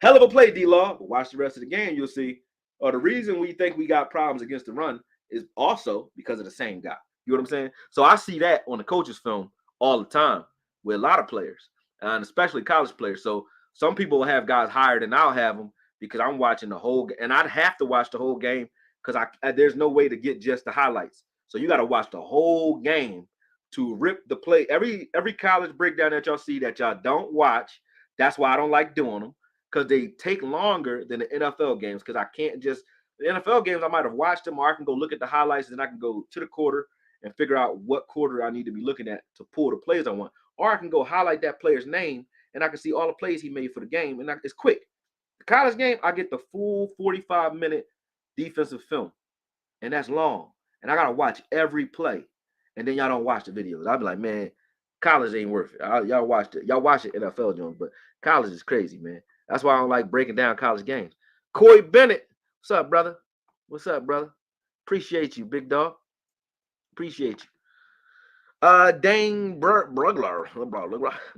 hell of a play, D-Law. But watch the rest of the game, you'll see, the reason we think we got problems against the run is also because of the same guy. You know what I'm saying? So I see that on the coach's film all the time with a lot of players, and especially college players. So some people will have guys higher than I'll have them, because I'm watching the whole – and I'd have to watch the whole game, because there's no way to get just the highlights. So you got to watch the whole game to rip the play. Every college breakdown that y'all see that y'all don't watch, that's why I don't like doing them, because they take longer than the NFL games, because I can't just – the NFL games, I might have watched them, or I can go look at the highlights, and then I can go to the quarter and figure out what quarter I need to be looking at to pull the plays I want. Or I can go highlight that player's name, and I can see all the plays he made for the game, and it's quick. The college game, I get the full 45-minute defensive film, and that's long. And I got to watch every play, and then y'all don't watch the videos. I'll be like, man, college ain't worth it. Y'all watch it. Y'all watch the NFL, Jones, but college is crazy, man. That's why I don't like breaking down college games. Corey Bennett, what's up, brother? What's up, brother? Appreciate you, big dog. Appreciate you. Dane Brugler,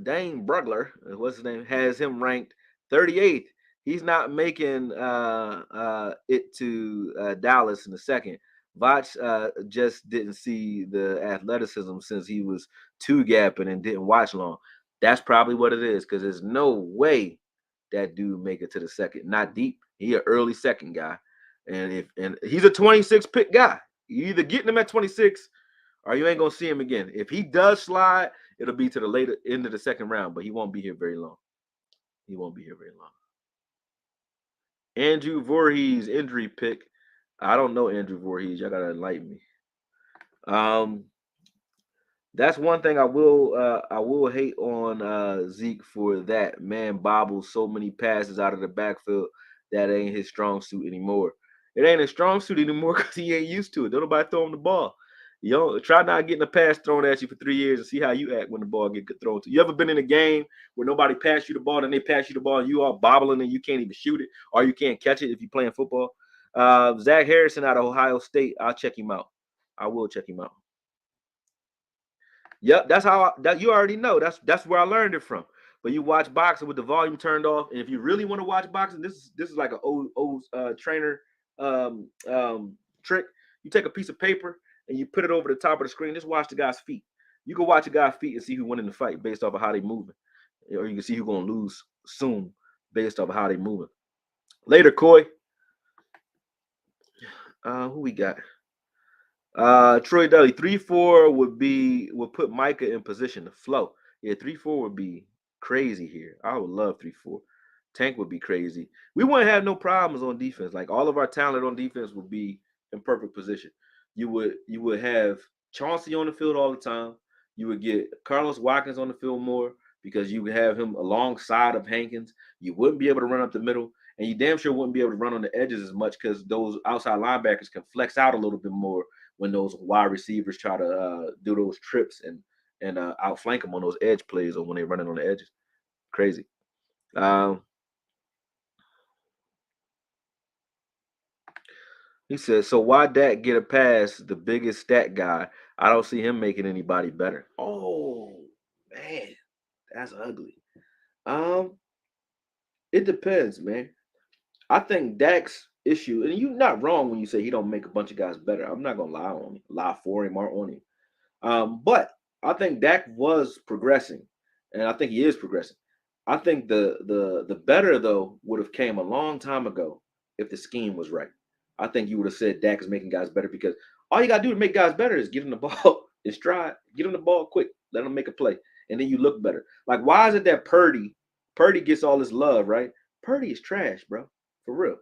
Dane Brugler, what's his name, has him ranked 38th. He's not making it to Dallas in a second. Vach just didn't see the athleticism since he was two gapping and didn't watch long. That's probably what it is, because there's no way that dude make it to the second. Not deep. He an early second guy, and he's a 26 pick guy. You either getting him at 26 or you ain't gonna see him again. If he does slide, it'll be to the later end of the second round, but he won't be here very long. He won't be here very long. Andrew Voorhees injury pick. I don't know Andrew Voorhees. Y'all gotta enlighten me. That's one thing I will hate on Zeke for that. Man bobbles so many passes out of the backfield that ain't his strong suit anymore. It ain't his strong suit anymore because he ain't used to it. Don't nobody throw him the ball. You know, try not getting a pass thrown at you for 3 years and see how you act when the ball get thrown to you. You ever been in a game where nobody passed you the ball and they pass you the ball and you are bobbling and you can't even shoot it or you can't catch it if you're playing football? Zach Harrison out of Ohio State, I'll check him out. I will check him out. Yep, that's how that you already know. That's where I learned it from. But you watch boxing with the volume turned off, and if you really want to watch boxing, this is like an old trainer trick. You take a piece of paper and you put it over the top of the screen. Just watch the guy's feet. You can watch a guy's feet and see who won in the fight based off of how they moving, or you can see who's gonna lose soon based off of how they moving. Later, Coy. Who we got? Troy Dudley, 3-4 would put Micah in position to flow. Yeah, 3-4 would be crazy here. I would love 3-4. Tank would be crazy. We wouldn't have no problems on defense. Like all of our talent on defense would be in perfect position. You would have Chauncey on the field all the time. You would get Carlos Watkins on the field more because you would have him alongside of Hankins. You wouldn't be able to run up the middle, and you damn sure wouldn't be able to run on the edges as much because those outside linebackers can flex out a little bit more when those wide receivers try to do those trips and outflank them on those edge plays or when they're running on the edges. Crazy. He says, so why Dak get a pass, the biggest stat guy? I don't see him making anybody better. Oh, man, that's ugly. It depends, man. I think Dak's issue, and you're not wrong when you say he don't make a bunch of guys better. I'm not gonna lie for him or on him. But I think Dak was progressing, and I think he is progressing. I think the better though would have came a long time ago if the scheme was right. I think you would have said Dak is making guys better because all you gotta do to make guys better is give them the ball in stride, get them the ball quick, let them make a play, and then you look better. Like, why is it that Purdy gets all this love, right? Purdy is trash, bro, for real.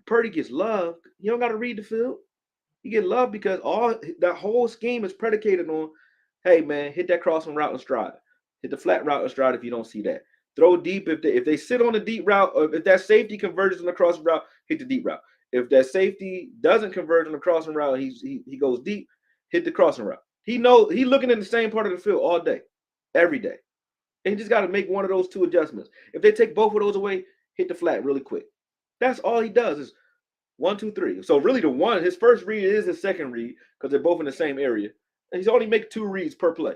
Purdy gets love. You don't gotta read the field. You get love because all that whole scheme is predicated on, hey man, hit that crossing route and stride. Hit the flat route and stride if you don't see that. Throw deep if they sit on the deep route, or if that safety converges on the crossing route, hit the deep route. If that safety doesn't converge on the crossing route, he goes deep, hit the crossing route. He looking in the same part of the field all day, every day. And he just got to make one of those two adjustments. If they take both of those away, hit the flat really quick. That's all he does is 1, 2, 3. So really, his first read is his second read because they're both in the same area. And he's only making 2 reads per play.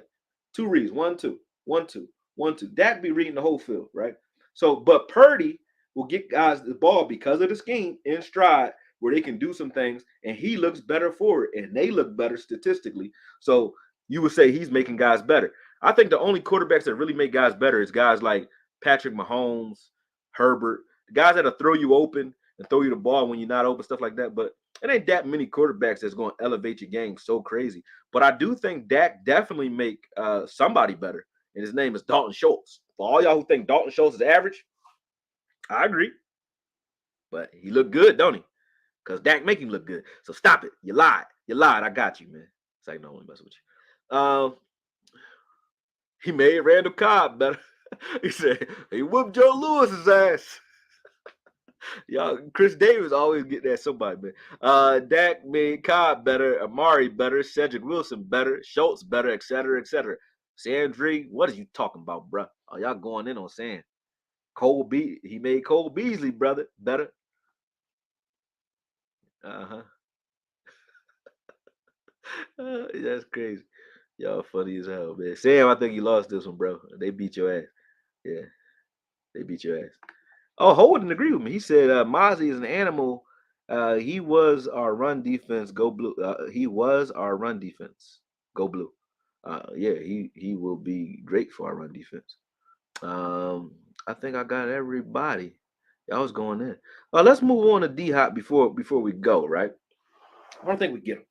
2 reads, 1, 2, 1, 2, 1, 2. That be reading the whole field, right? So, but Purdy will get guys the ball because of the scheme in stride where they can do some things, and he looks better for it, and they look better statistically. So you would say he's making guys better. I think the only quarterbacks that really make guys better is guys like Patrick Mahomes, Herbert, the guys that'll throw you open and throw you the ball when you're not open, stuff like that. But it ain't that many quarterbacks that's going to elevate your game so crazy. But I do think Dak definitely make somebody better, and his name is Dalton Schultz. For all y'all who think Dalton Schultz is average, I agree. But he looked good, don't he? Because Dak make him look good. So stop it. You lied. You lied. I got you, man. It's like, no, I'm messing with you. He made Randall Cobb better. He said he whooped Joe Lewis's ass. Y'all, Chris Davis always get that somebody, man. Dak made Cobb better, Amari better, Cedric Wilson better, Schultz better, etc., etc. Sandry, what are you talking about, bro? Oh, y'all going in on Sand. He made Cole Beasley, brother, better. Uh-huh. That's crazy. Y'all funny as hell, man. Sam, I think you lost this one, bro. They beat your ass. Yeah, they beat your ass. Oh, Holden agreed with me. He said Mozzie is an animal. He was our run defense. Go blue. He was our run defense. Go blue. Yeah, he will be great for our run defense. I think I got everybody. Y'all was going in. Let's move on to DHop before we go. Right. I don't think we get him.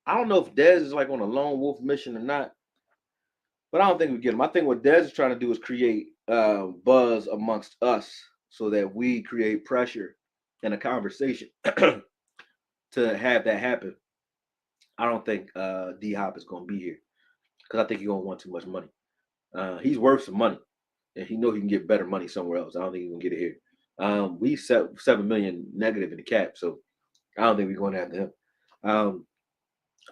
I don't know if Dez is like on a lone wolf mission or not, but I don't think we get him. I think what Dez is trying to do is create buzz amongst us so that we create pressure and a conversation to have that happen. I don't think DHop is going to be here because I think he's going to want too much money. He's worth some money, and he know he can get better money somewhere else. I don't think he's going to get it here. We set $7 million negative in the cap, so I don't think we're going after him.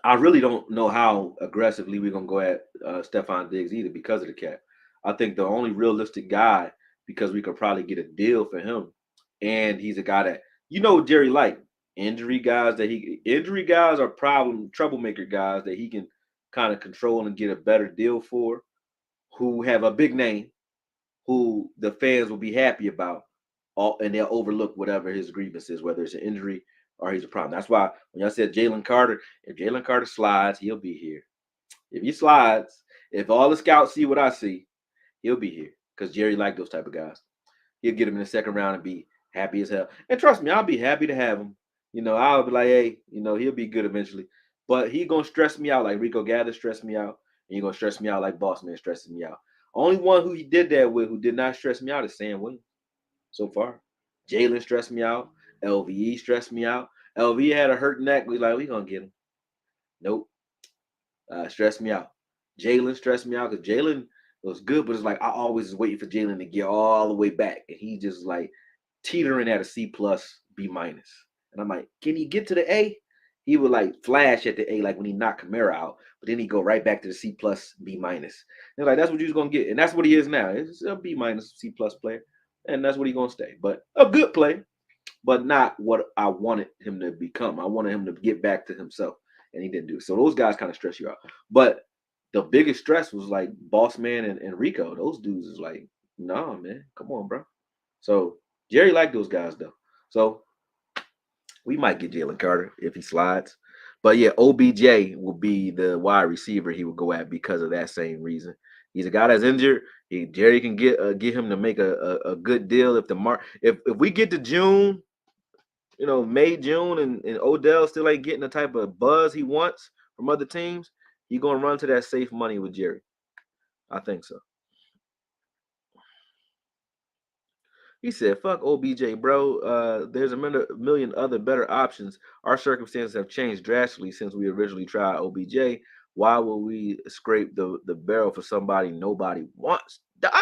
I really don't know how aggressively we're going to go at Stephan Diggs either because of the cap. I think the only realistic guy, because we could probably get a deal for him, and he's a guy that, Jerry like, injury guys are troublemaker guys that he can kind of control and get a better deal for, who have a big name, who the fans will be happy about, and they'll overlook whatever his grievance is, whether it's an injury or he's a problem. That's why when I said Jalen Carter, if Jalen Carter slides, he'll be here. If he slides, if all the scouts see what I see, he'll be here because Jerry liked those type of guys. He'll get him in the second round and be happy as hell. And trust me, I'll be happy to have him. I'll be like, hey, he'll be good eventually. But he gonna stress me out like Rico Gathers stressed me out, and he gonna stress me out like Boss Man stresses me out. Only one who he did that with who did not stress me out is Sam Williams so far. Jalen stressed me out. LVE stressed me out. LVE had a hurt neck. We gonna get him. Nope. Stressed me out. Jalen stressed me out because Jalen was good, but it's like I always was waiting for Jalen to get all the way back, and he just like teetering at a C plus, B minus. And I'm like, can he get to the A? He would like flash at the A like when he knocked Kamara out, but then he go right back to the C plus, B minus. And like that's what you're gonna get, and that's what he is now. It's a B minus, C plus player, and that's what he's gonna stay. But a good player, but not what I wanted him to become. I wanted him to get back to himself, and he didn't do it. So those guys kind of stress you out. But the biggest stress was like Boss Man and Rico. Those dudes is like, nah, man, come on, bro. So Jerry liked those guys though. So we might get Jalen Carter if he slides. But yeah, OBJ will be the wide receiver he will go at because of that same reason. He's a guy that's injured. Jerry can get him to make a good deal if if we get to June, May, June, and Odell still ain't getting the type of buzz he wants from other teams, he gonna run to that safe money with Jerry. I think so. He said, fuck OBJ, bro. There's a million other better options. Our circumstances have changed drastically since we originally tried OBJ. Why would we scrape the barrel for somebody nobody wants? Damn!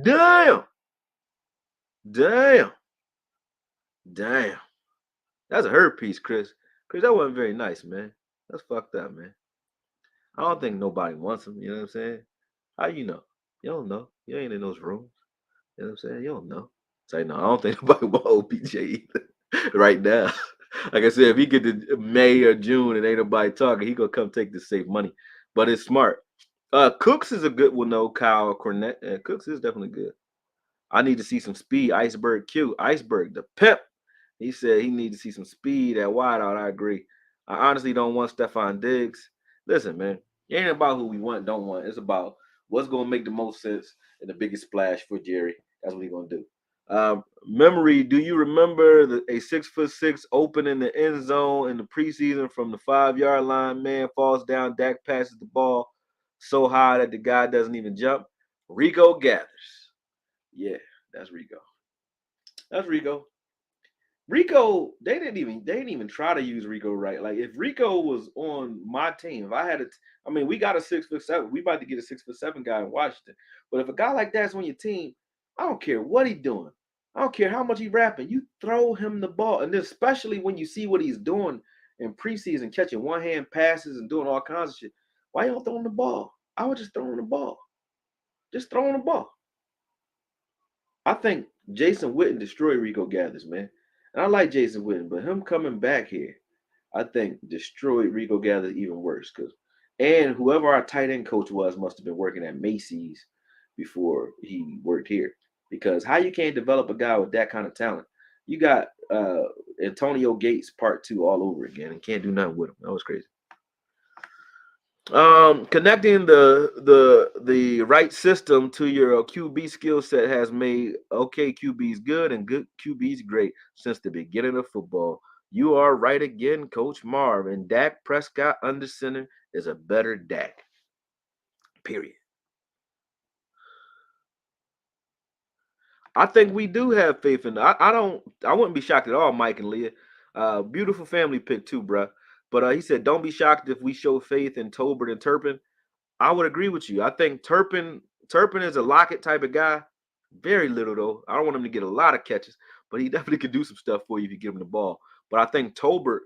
Damn! Damn! Damn! That's a hurt piece, Chris. Chris, that wasn't very nice, man. That's fucked up, man. I don't think nobody wants him. You know what I'm saying? How you know? You don't know. You ain't in those rooms. You know what I'm saying? You don't know. Say no, I don't think nobody want OBJ either right now. Like I said, if he get to May or June and ain't nobody talking, he gonna come take the safe money. But it's smart. Cooks is a good one though. Kyle Cornett. Cooks is definitely good. I need to see some speed. Iceberg Q. Iceberg the pimp. He said he needs to see some speed at wideout. I agree. I honestly don't want Stephan Diggs. Listen, man, it ain't about who we want, don't want. It's about what's gonna make the most sense and the biggest splash for Jerry. That's what he's gonna do. Memory, do you remember a 6'6" open in the end zone in the preseason from the 5-yard line? Man falls down, Dak passes the ball so high that the guy doesn't even jump. Rico Gathers. Yeah, that's Rico. That's Rico. Rico, they didn't even try to use Rico right. Like if Rico was on my team, if I had we got a 6'7". We about to get a 6'7" guy in Washington. But if a guy like that's on your team, I don't care what he's doing. I don't care how much he's rapping. You throw him the ball. And especially when you see what he's doing in preseason, catching one-hand passes and doing all kinds of shit. Why you don't throw him the ball? I would just throw him the ball. Just throw him the ball. I think Jason Witten destroyed Rico Gathers, man. And I like Jason Witten, but him coming back here, I think destroyed Rico Gathers even worse and whoever our tight end coach was must have been working at Macy's before he worked here. Because how you can't develop a guy with that kind of talent? You got Antonio Gates part 2 all over again and can't do nothing with him. That was crazy. Connecting the right system to your QB skill set has made okay QBs good and good QBs great since the beginning of football. You are right again, Coach Marv. And Dak Prescott under center is a better Dak. Period. I think we do have faith in. I wouldn't be shocked at all, Mike and Leah. Beautiful family pick too, bruh. But he said, don't be shocked if we show faith in Tolbert and Turpin. I would agree with you. I think Turpin is a Lockett type of guy. Very little though. I don't want him to get a lot of catches, but he definitely could do some stuff for you if you give him the ball. But I think Tolbert,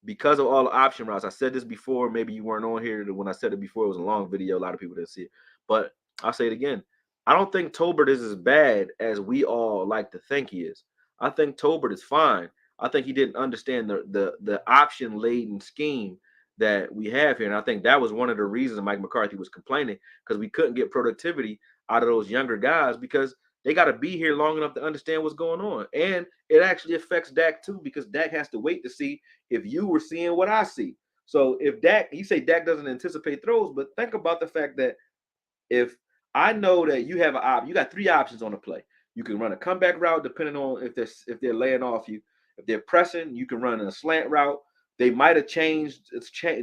because of all the option routes, I said this before. Maybe you weren't on here when I said it before. It was a long video. A lot of people didn't see it, but I'll say it again. I don't think Tolbert is as bad as we all like to think he is. I think Tolbert is fine. I think he didn't understand the option laden scheme that we have here. And I think that was one of the reasons Mike McCarthy was complaining because we couldn't get productivity out of those younger guys because they got to be here long enough to understand what's going on. And it actually affects Dak too because Dak has to wait to see if you were seeing what I see. So if Dak, you say Dak doesn't anticipate throws, but think about the fact that if I know that you have an option, you got 3 options on the play. You can run a comeback route depending on if they're laying off you. If they're pressing, you can run a slant route. They might have changed.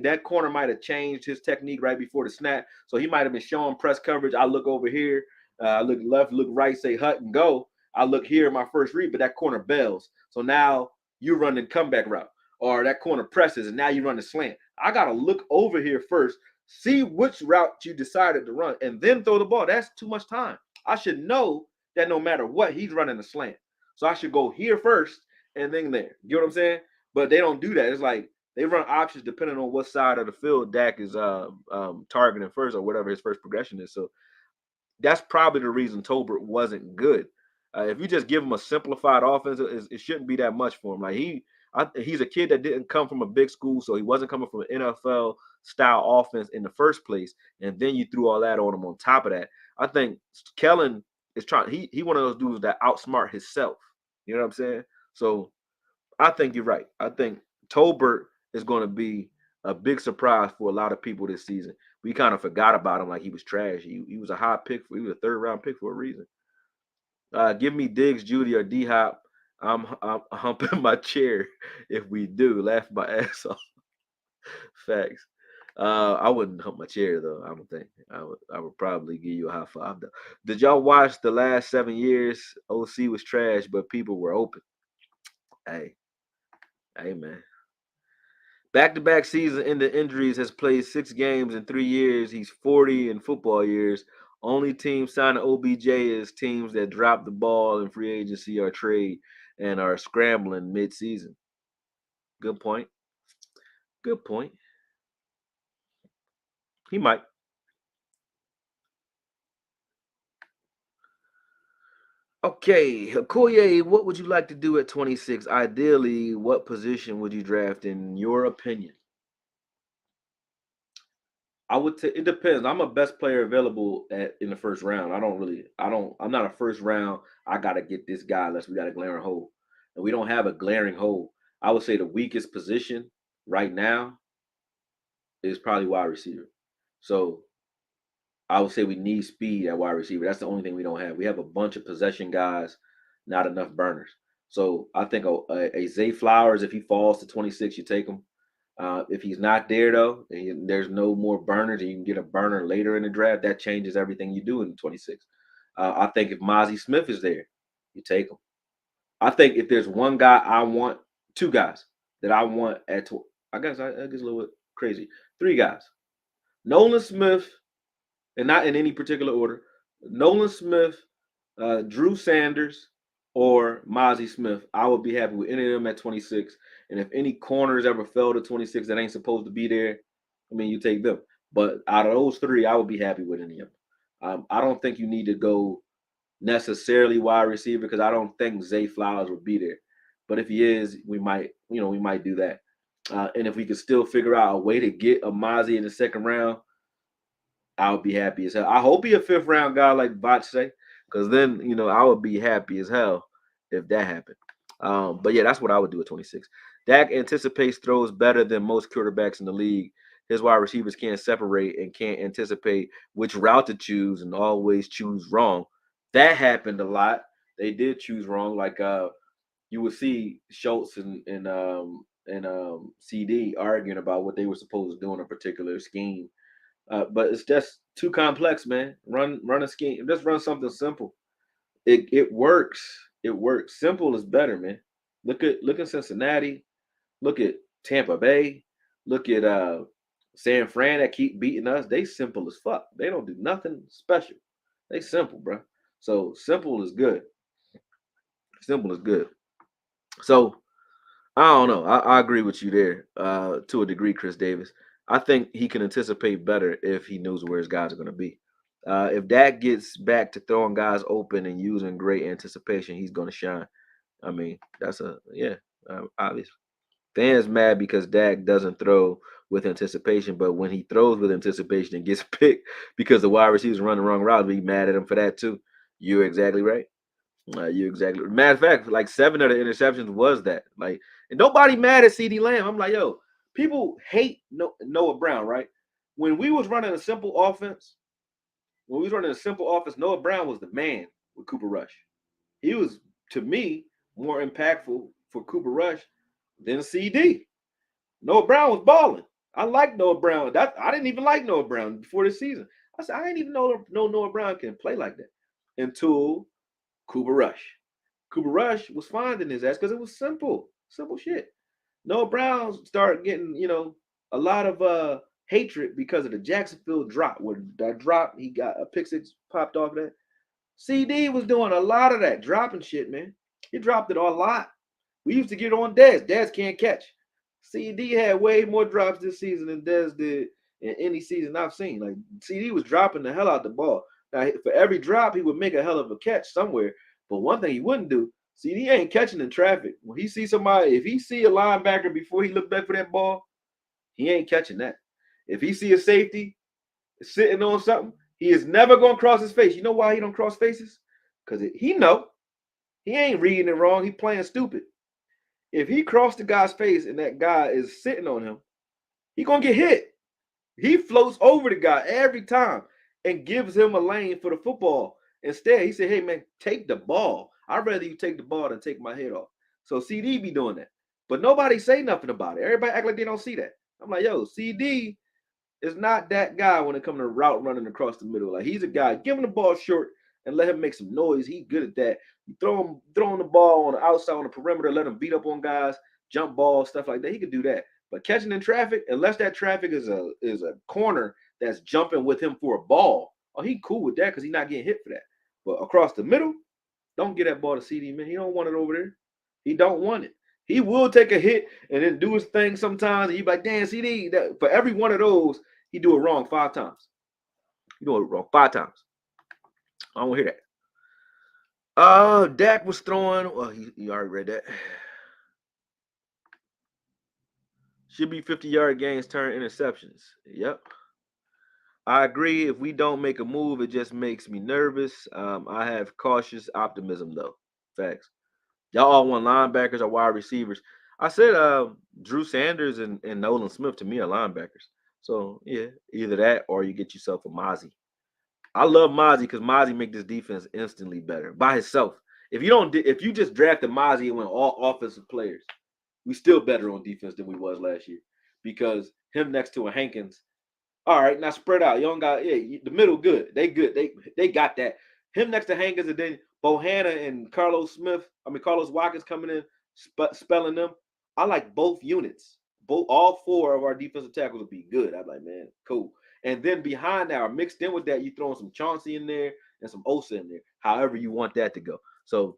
That corner might have changed his technique right before the snap, so he might have been showing press coverage. I look over here, I look left, look right, say hut and go. I look here in my first read, but that corner bails. So now you run the comeback route, or that corner presses, and now you run the slant. I gotta look over here first, see which route you decided to run, and then throw the ball. That's too much time. I should know that no matter what, he's running a slant. So I should go here first and then there. You know what I'm saying? But they don't do that. It's like they run options depending on what side of the field Dak is targeting first or whatever his first progression is. So that's probably the reason Tolbert wasn't good. If you just give him a simplified offense, it shouldn't be that much for him. Like he's a kid that didn't come from a big school, so he wasn't coming from an NFL style offense in the first place. And then you threw all that on him on top of that. I think Kellen is trying. He one of those dudes that outsmart himself. You know what I'm saying? So I think you're right. I think Tolbert is going to be a big surprise for a lot of people this season. We kind of forgot about him like he was trash. He was a high pick. He was a 3rd round pick for a reason. Give me Diggs, Judy, or DHop. I'm humping my chair if we do. Laugh my ass off. Facts. I wouldn't hump my chair though. I don't think I would probably give you a high five though. Did y'all watch the last 7 years? OC was trash, but people were open. Hey, man. Back-to-back season in the injuries, has played 6 games in 3 years. He's 40 in football years. Only team signing OBJ is teams that drop the ball in free agency or trade and are scrambling mid-season. Good point. Good point. He might. Okay, AKOYE, what would you like to do at 26? Ideally, what position would you draft in your opinion? I would say it depends. I'm a best player available in the first round. I'm not a first round. I gotta get this guy unless we got a glaring hole. And we don't have a glaring hole. I would say the weakest position right now is probably wide receiver. So I would say we need speed at wide receiver. That's the only thing we don't have. We have a bunch of possession guys, not enough burners. So I think a Zay Flowers, if he falls to 26, you take him. If he's not there though, and there's no more burners, and you can get a burner later in the draft, that changes everything you do in 26. I think if Mozzie Smith is there, you take him. I think if there's one guy I want, 2 guys that I want at, I guess I guess a little bit crazy. 3 guys: Nolan Smith, and not in any particular order. Nolan Smith, Drew Sanders, or Mozzie Smith. I would be happy with any of them at 26. And if any corners ever fell to 26 that ain't supposed to be there, I mean, you take them. But out of those 3, I would be happy with any of them. I don't think you need to go necessarily wide receiver because I don't think Zay Flowers would be there. But if he is, we might do that. And if we could still figure out a way to get Amazi in the second round, I would be happy as hell. I hope he a fifth round guy like Botch say, because then I would be happy as hell if that happened. But yeah, that's what I would do at 26. Dak anticipates throws better than most quarterbacks in the league. His wide receivers can't separate and can't anticipate which route to choose and always choose wrong. That happened a lot. They did choose wrong. Like you would see Schultz and CD arguing about what they were supposed to do in a particular scheme. But it's just too complex, man. Run a scheme. Just run something simple. It works. It works. Simple is better, man. Look at Cincinnati. Look at Tampa Bay. Look at San Fran that keep beating us. They simple as fuck. They don't do nothing special. They simple, bro. So simple is good. Simple is good. So I don't know. I agree with you there to a degree, Chris Davis. I think he can anticipate better if he knows where his guys are going to be. If Dak gets back to throwing guys open and using great anticipation, he's going to shine. I mean, that's obvious. Fans mad because Dak doesn't throw with anticipation, but when he throws with anticipation and gets picked because the wide receivers run the wrong route, be mad at him for that too. You're exactly right. You exactly. Matter of fact, like 7 of the interceptions was that. Like, and nobody mad at CeeDee Lamb. I'm like, yo, people hate Noah Brown, right? When we was running a simple offense, Noah Brown was the man with Cooper Rush. He was, to me, more impactful for Cooper Rush than CD. Noah Brown was balling. I like Noah Brown. I didn't even like Noah Brown before this season. I said I didn't even know Noah Brown can play like that until Cooper Rush. Cooper Rush was finding his ass because it was simple shit. Noah Brown started getting, a lot of hatred because of the Jacksonville drop. When that drop, he got a pick six popped off that. CD was doing a lot of that, dropping shit, man. He dropped it a lot. We used to get on Dez. Dez can't catch. CD had way more drops this season than Dez did in any season I've seen. Like CD was dropping the hell out the ball. Now for every drop, he would make a hell of a catch somewhere. But one thing he wouldn't do, CD ain't catching in traffic. When he see somebody, if he see a linebacker before he look back for that ball, he ain't catching that. If he see a safety sitting on something, he is never gonna cross his face. You know why he don't cross faces? Because he know he ain't reading it wrong. He playing stupid. If he crossed the guy's face and that guy is sitting on him, he gonna get hit. He floats over the guy every time and gives him a lane for the football. Instead, he said, "Hey man, take the ball. I'd rather you take the ball than take my head off." So CD be doing that, but nobody say nothing about it. Everybody act like they don't see that. I'm like, yo, CD is not that guy when it comes to route running across the middle. Like he's a guy, give him the ball short and let him make some noise. He's good at that. You throwing the ball on the outside on the perimeter, let him beat up on guys, jump balls, stuff like that. He could do that. But catching in traffic, unless that traffic is a corner that's jumping with him for a ball, oh, he cool with that because he's not getting hit for that. But across the middle, don't get that ball to CD, man. He don't want it over there. He don't want it. He will take a hit and then do his thing sometimes. And you be like, damn, CD, for every one of those, he do it wrong 5 times. He do it wrong 5 times. I don't want to hear that. Dak was throwing. Well, he already read that. Should be 50-yard gains turn interceptions. Yep. I agree. If we don't make a move, it just makes me nervous. I have cautious optimism, though. Facts. Y'all all want linebackers or wide receivers. I said Drew Sanders and Nolan Smith to me are linebackers. So, yeah, either that or you get yourself a Mozzie. I love Mozzie because Mozzie make this defense instantly better by himself. If you just drafted Mozzie and went all offensive players, we still better on defense than we was last year because him next to a Hankins. All right, now spread out. You don't got the middle good. They good. They got that. Him next to Hankins and then Bohanna and Carlos Watkins coming in spelling them. I like both units. All 4 of our defensive tackles will be good. I'm like, man, cool. And then behind that, or mixed in with that, you throwing some Chauncey in there and some Osa in there. However you want that to go. So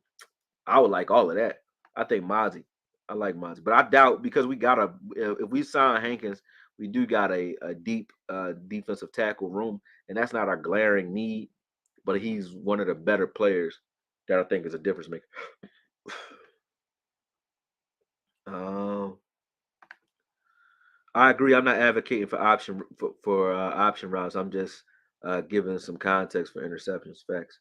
I would like all of that. I think Mozzie. I like Mozzie, but I doubt because we got if we sign Hankins, we do got a deep defensive tackle room, and that's not our glaring need. But he's one of the better players that I think is a difference maker. Um, I agree. I'm not advocating for option routes. I'm just giving some context for interceptions. Facts.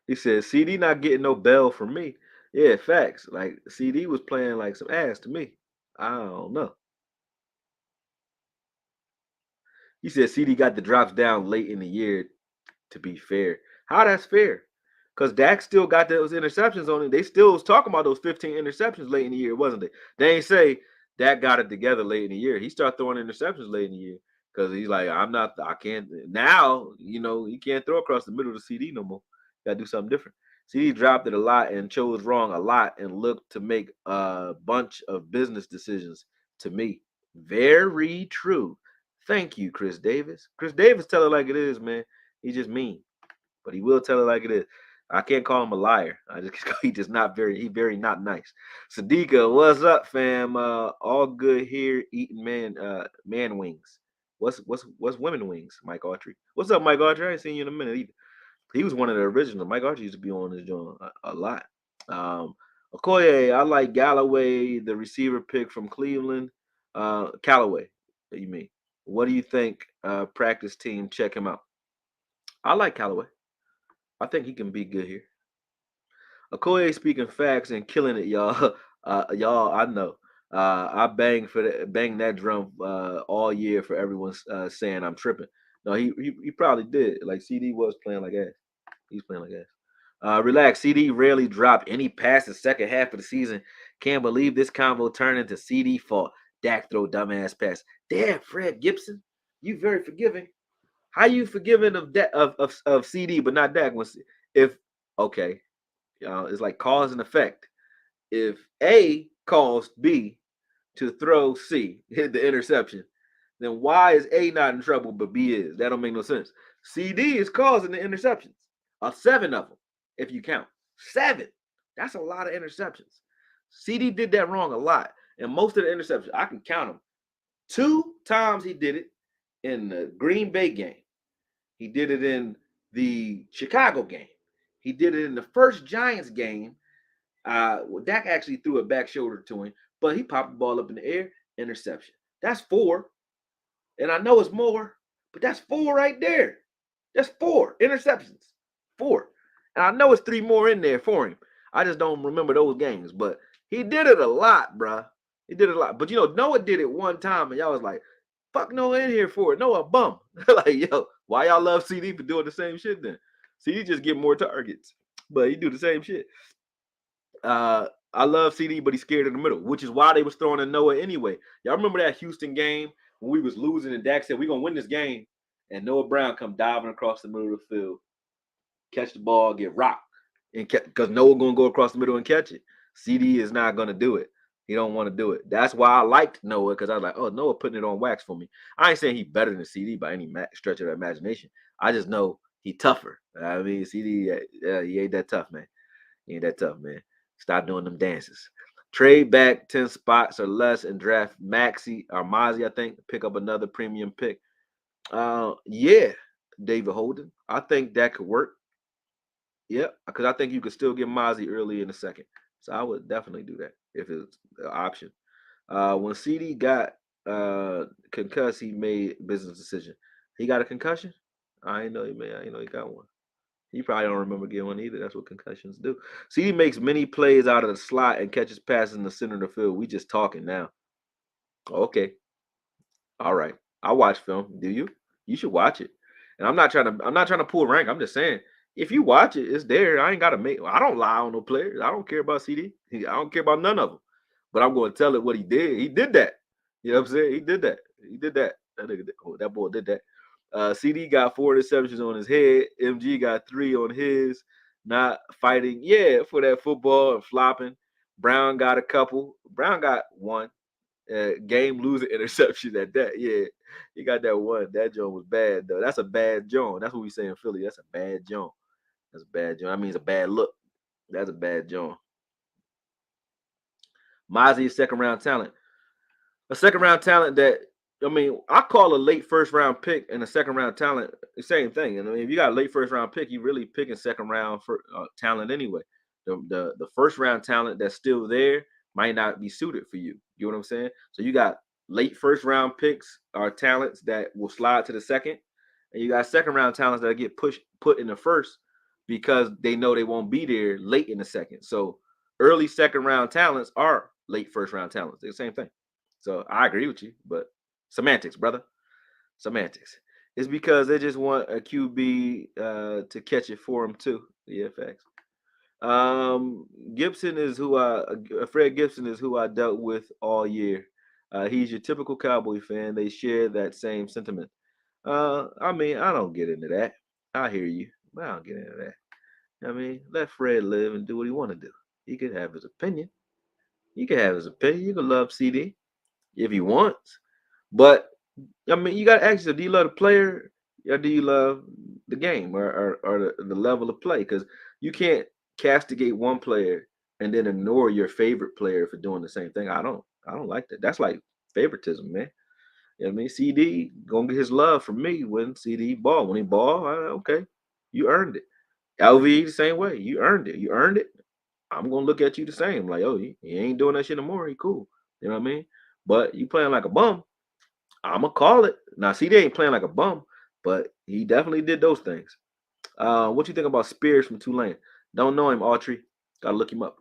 He said CD not getting no bell from me. Yeah, facts. Like CD was playing like some ass to me. I don't know. He said CD got the drops down late in the year. To be fair, how that's fair? Because Dak still got those interceptions on it. They still was talking about those 15 interceptions late in the year, wasn't they? They ain't say Dak got it together late in the year. He started throwing interceptions late in the year because he's like, I can't now. He can't throw across the middle of the CD no more. Got to do something different. CD dropped it a lot and chose wrong a lot and looked to make a bunch of business decisions. To me, very true. Thank you, Chris Davis. Chris Davis, tell it like it is, man. He's just mean, but he will tell it like it is. I can't call him a liar. He just not he very not nice. Sadiqa, what's up, fam? All good here, eating man wings. What's women wings? Mike Autry. What's up, Mike Autry? I ain't seen you in a minute either. He was one of the original. Mike Autry used to be on this joint a lot. Okoye, I like Galloway, the receiver pick from Cleveland. Callaway, you mean? What do you think? Practice team, check him out. I like Callaway. I think he can be good here. Okoye speaking facts and killing it, y'all. Y'all, I know. I bang that drum all year for everyone saying I'm tripping. No, he probably did. Like CD was playing like ass. He's playing like ass. Relax. CD rarely dropped any passes second half of the season. Can't believe this convo turned into CD fault. Dak throw dumbass pass. Damn, Fred Gibson, you very forgiving. How you forgiving of CD but not Dak? If okay, it's like cause and effect. If A caused B to throw C, hit the interception, then why is A not in trouble but B is? That don't make no sense. CD is causing the interceptions. 7 of them, if you count. 7. That's a lot of interceptions. CD did that wrong a lot. And most of the interceptions, I can count them. 2 times he did it in the Green Bay game. He did it in the Chicago game. He did it in the first Giants game. Dak actually threw a back shoulder to him, but he popped the ball up in the air, interception. That's 4. And I know it's more, but that's 4 right there. That's 4 interceptions. 4. And I know it's 3 more in there for him. I just don't remember those games, but he did it a lot, bruh. He did it a lot. But Noah did it one time, and y'all was like, fuck Noah in here for it. Noah bum. Like, yo, why y'all love CD for doing the same shit then? CD just get more targets, but he do the same shit. I love CD, but he's scared in the middle, which is why they was throwing in Noah anyway. Y'all remember that Houston game when we was losing and Dak said, we're going to win this game, and Noah Brown come diving across the middle of the field, catch the ball, get rocked, and because Noah going to go across the middle and catch it. CD is not going to do it. He don't want to do it. That's why I liked Noah, because I was like, oh, Noah putting it on wax for me. I ain't saying he's better than CD by any stretch of the imagination. I just know he tougher. I mean, CD, he ain't that tough, man. He ain't that tough, man. Stop doing them dances. Trade back 10 spots or less and draft Maxi or Mozzie, I think. Pick up another premium pick. Yeah, David Holden. I think that could work. Yeah, because I think you could still get Mozzie early in the second. So I would definitely do that if it's an option. When CD got concussed, he made business decision. He got a concussion? I didn't know he made. I didn't know he got one. He probably don't remember getting one either. That's what concussions do. CD makes many plays out of the slot and catches passes in the center of the field. We just talking now. Okay. All right. I watch film. Do you? You should watch it. And I'm not trying to pull rank. I'm just saying, if you watch it, it's there. I ain't gotta I don't lie on no players. I don't care about CD. I don't care about none of them. But I'm going to tell it what he did. He did that. You know what I'm saying? He did that. He did that. That boy did that. CD got 4 interceptions on his head. MG got 3 on his. Not fighting, yeah, for that football and flopping. Brown got a couple. Brown got 1 game losing interception at that. Yeah, he got that 1. That joint was bad though. That's a bad joint. That's what we say in Philly. That's a bad joint. That's a bad joint. That means a bad look. That's a bad joint. Mozzie is second round talent. A second round talent that I call a late first round pick and a second round talent the same thing. And if you got a late first round pick, you really picking second round for talent anyway. The first round talent that's still there might not be suited for you. You know what I'm saying? So you got late first round picks or talents that will slide to the second, and you got second round talents that get put in the first because they know they won't be there late in the second. So early second round talents are late first round talents. They're the same thing. So I agree with you, but semantics, brother. Semantics. It's because they just want a QB to catch it for them too. Yeah, facts. Gibson is who Fred Gibson is who I dealt with all year. He's your typical Cowboy fan. They share that same sentiment. I mean, I don't get into that. I hear you, but I don't get into that. I mean, let Fred live and do what he want to do. He could have his opinion. He can have his opinion. You can love CD if he wants, but I mean, you got to ask yourself: do you love the player, or do you love the game, or the level of play? Because you can't castigate one player and then ignore your favorite player for doing the same thing. I don't like that. That's like favoritism, man. You know what I mean? CD gonna get his love from me when CD ball. When he ball, okay, you earned it. LV the same way. You earned it. You earned it. I'm gonna look at you the same. Like, oh, he ain't doing that shit no more. He cool. You know what I mean? But you playing like a bum. I'ma call it. Now, CD ain't playing like a bum, but he definitely did those things. What you think about Spears from Tulane? Don't know him, Autry. Gotta look him up.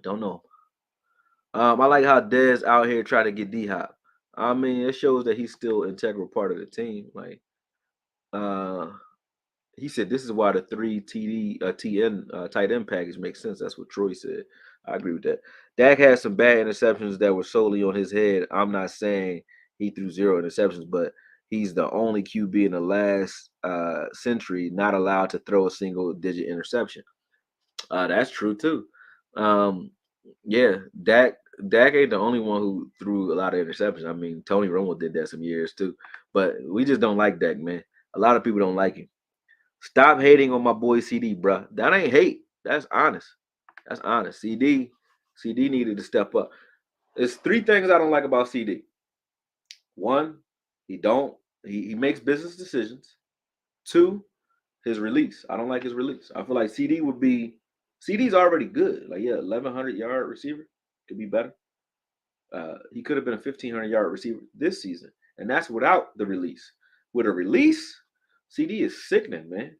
Don't know him. I like how Dez out here try to get DHop. I mean, it shows that he's still an integral part of the team. Like, uh, he said this is why the three TN tight end package makes sense. That's what Troy said. I agree with that. Dak had some bad interceptions that were solely on his head. I'm not saying he threw zero interceptions, but he's the only QB in the last century not allowed to throw a single digit interception. That's true too. Um, yeah, Dak ain't the only one who threw a lot of interceptions. I mean, Tony Romo did that some years too, but we just don't like Dak, man. A lot of people don't like him. Stop hating on my boy CD, bro. That ain't hate. That's honest. That's honest. CD needed to step up. There's three things I don't like about CD. One, he don't he makes business decisions. Two, his release. I don't like his release. I feel like CD's already good. Like, yeah, 1,100-yard receiver could be better. He could have been a 1,500-yard receiver this season, and that's without the release. With a release, CD is sickening, man,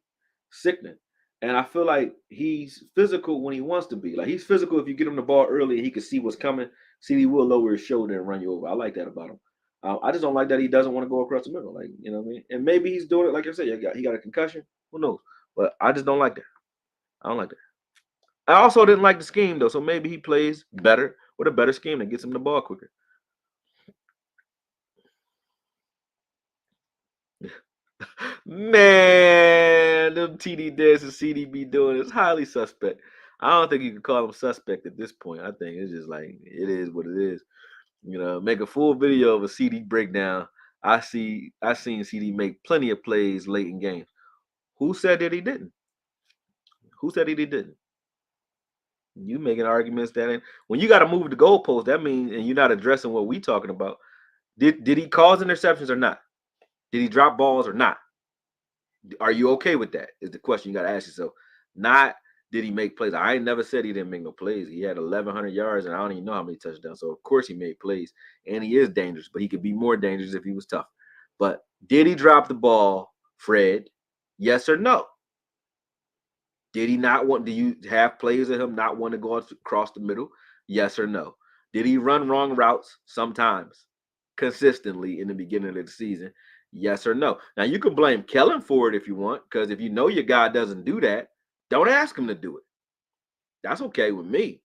sickening. And I feel like he's physical when he wants to be. Like, he's physical if you get him the ball early and he can see what's coming. CD will lower his shoulder and run you over. I like that about him. I just don't like that he doesn't want to go across the middle. Like, you know what I mean? And maybe he's doing it, like I said, he got a concussion. Who knows? But I just don't like that. I don't like that. I also didn't like the scheme, though. So maybe he plays better with a better scheme that gets him the ball quicker. Man, them TD Dez and CDB doing is highly suspect. I don't think you can call them suspect at this point. I think it's just like it is what it is. You know, make a full video of a CD breakdown. I seen CD make plenty of plays late in games. Who said that he didn't? Who said that he didn't? You making arguments that ain't when you got to move the goalpost. That means and you're not addressing what we talking about. Did he cause interceptions or not? Did he drop balls or not? Are you okay with that? Is the question you got to ask yourself. Not did he make plays? I ain't never said he didn't make no plays. He had 1,100 yards and I don't even know how many touchdowns. So of course he made plays and he is dangerous, but he could be more dangerous if he was tough. But did he drop the ball, Fred? Yes or no? Did he not want? Do you have plays of him not want to go across the middle? Yes or no? Did he run wrong routes sometimes, consistently in the beginning of the season? Yes or no? Now you can blame Kellen for it if you want, because if you know your guy doesn't do that, don't ask him to do it. That's okay with me,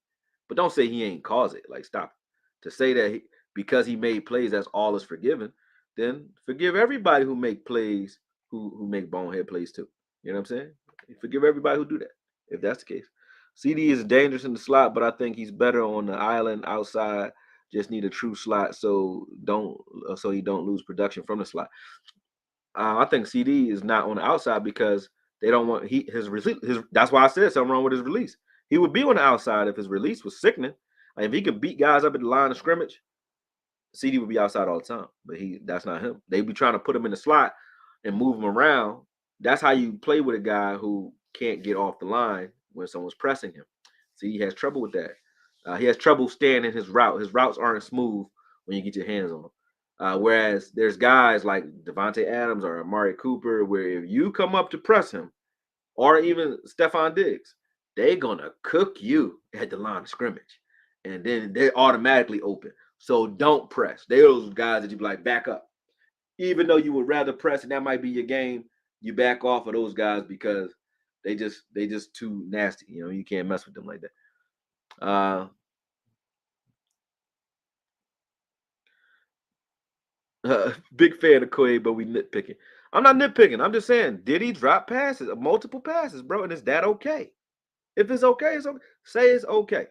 but don't say he ain't cause it. Like stop. To say that because he made plays, that's all is forgiven. Then forgive everybody who make plays, who make bonehead plays too. You know what I'm saying? Forgive everybody who do that. If that's the case, CD is dangerous in the slot, but I think he's better on the island outside. Just need a true slot, so he don't lose production from the slot. I think CD is not on the outside because they don't want his release. That's why I said something wrong with his release. He would be on the outside if his release was sickening. Like if he could beat guys up at the line of scrimmage, CD would be outside all the time. But that's not him. They be trying to put him in the slot and move him around. That's how you play with a guy who can't get off the line when someone's pressing him. CD has trouble with that. He has trouble staying in his route. His routes aren't smooth when you get your hands on him. Whereas there's guys like Devontae Adams or Amari Cooper, where if you come up to press him, or even Stephan Diggs, they're gonna cook you at the line of scrimmage, and then they're automatically open. So don't press. They're those guys that you be like, back up. Even though you would rather press, and that might be your game, you back off of those guys because they just too nasty. You know, you can't mess with them like that. Big fan of Koye, but we nitpicking. I'm not nitpicking. I'm just saying, did he drop passes, multiple passes, bro? And is that okay? If it's okay, it's okay. Say it's okay.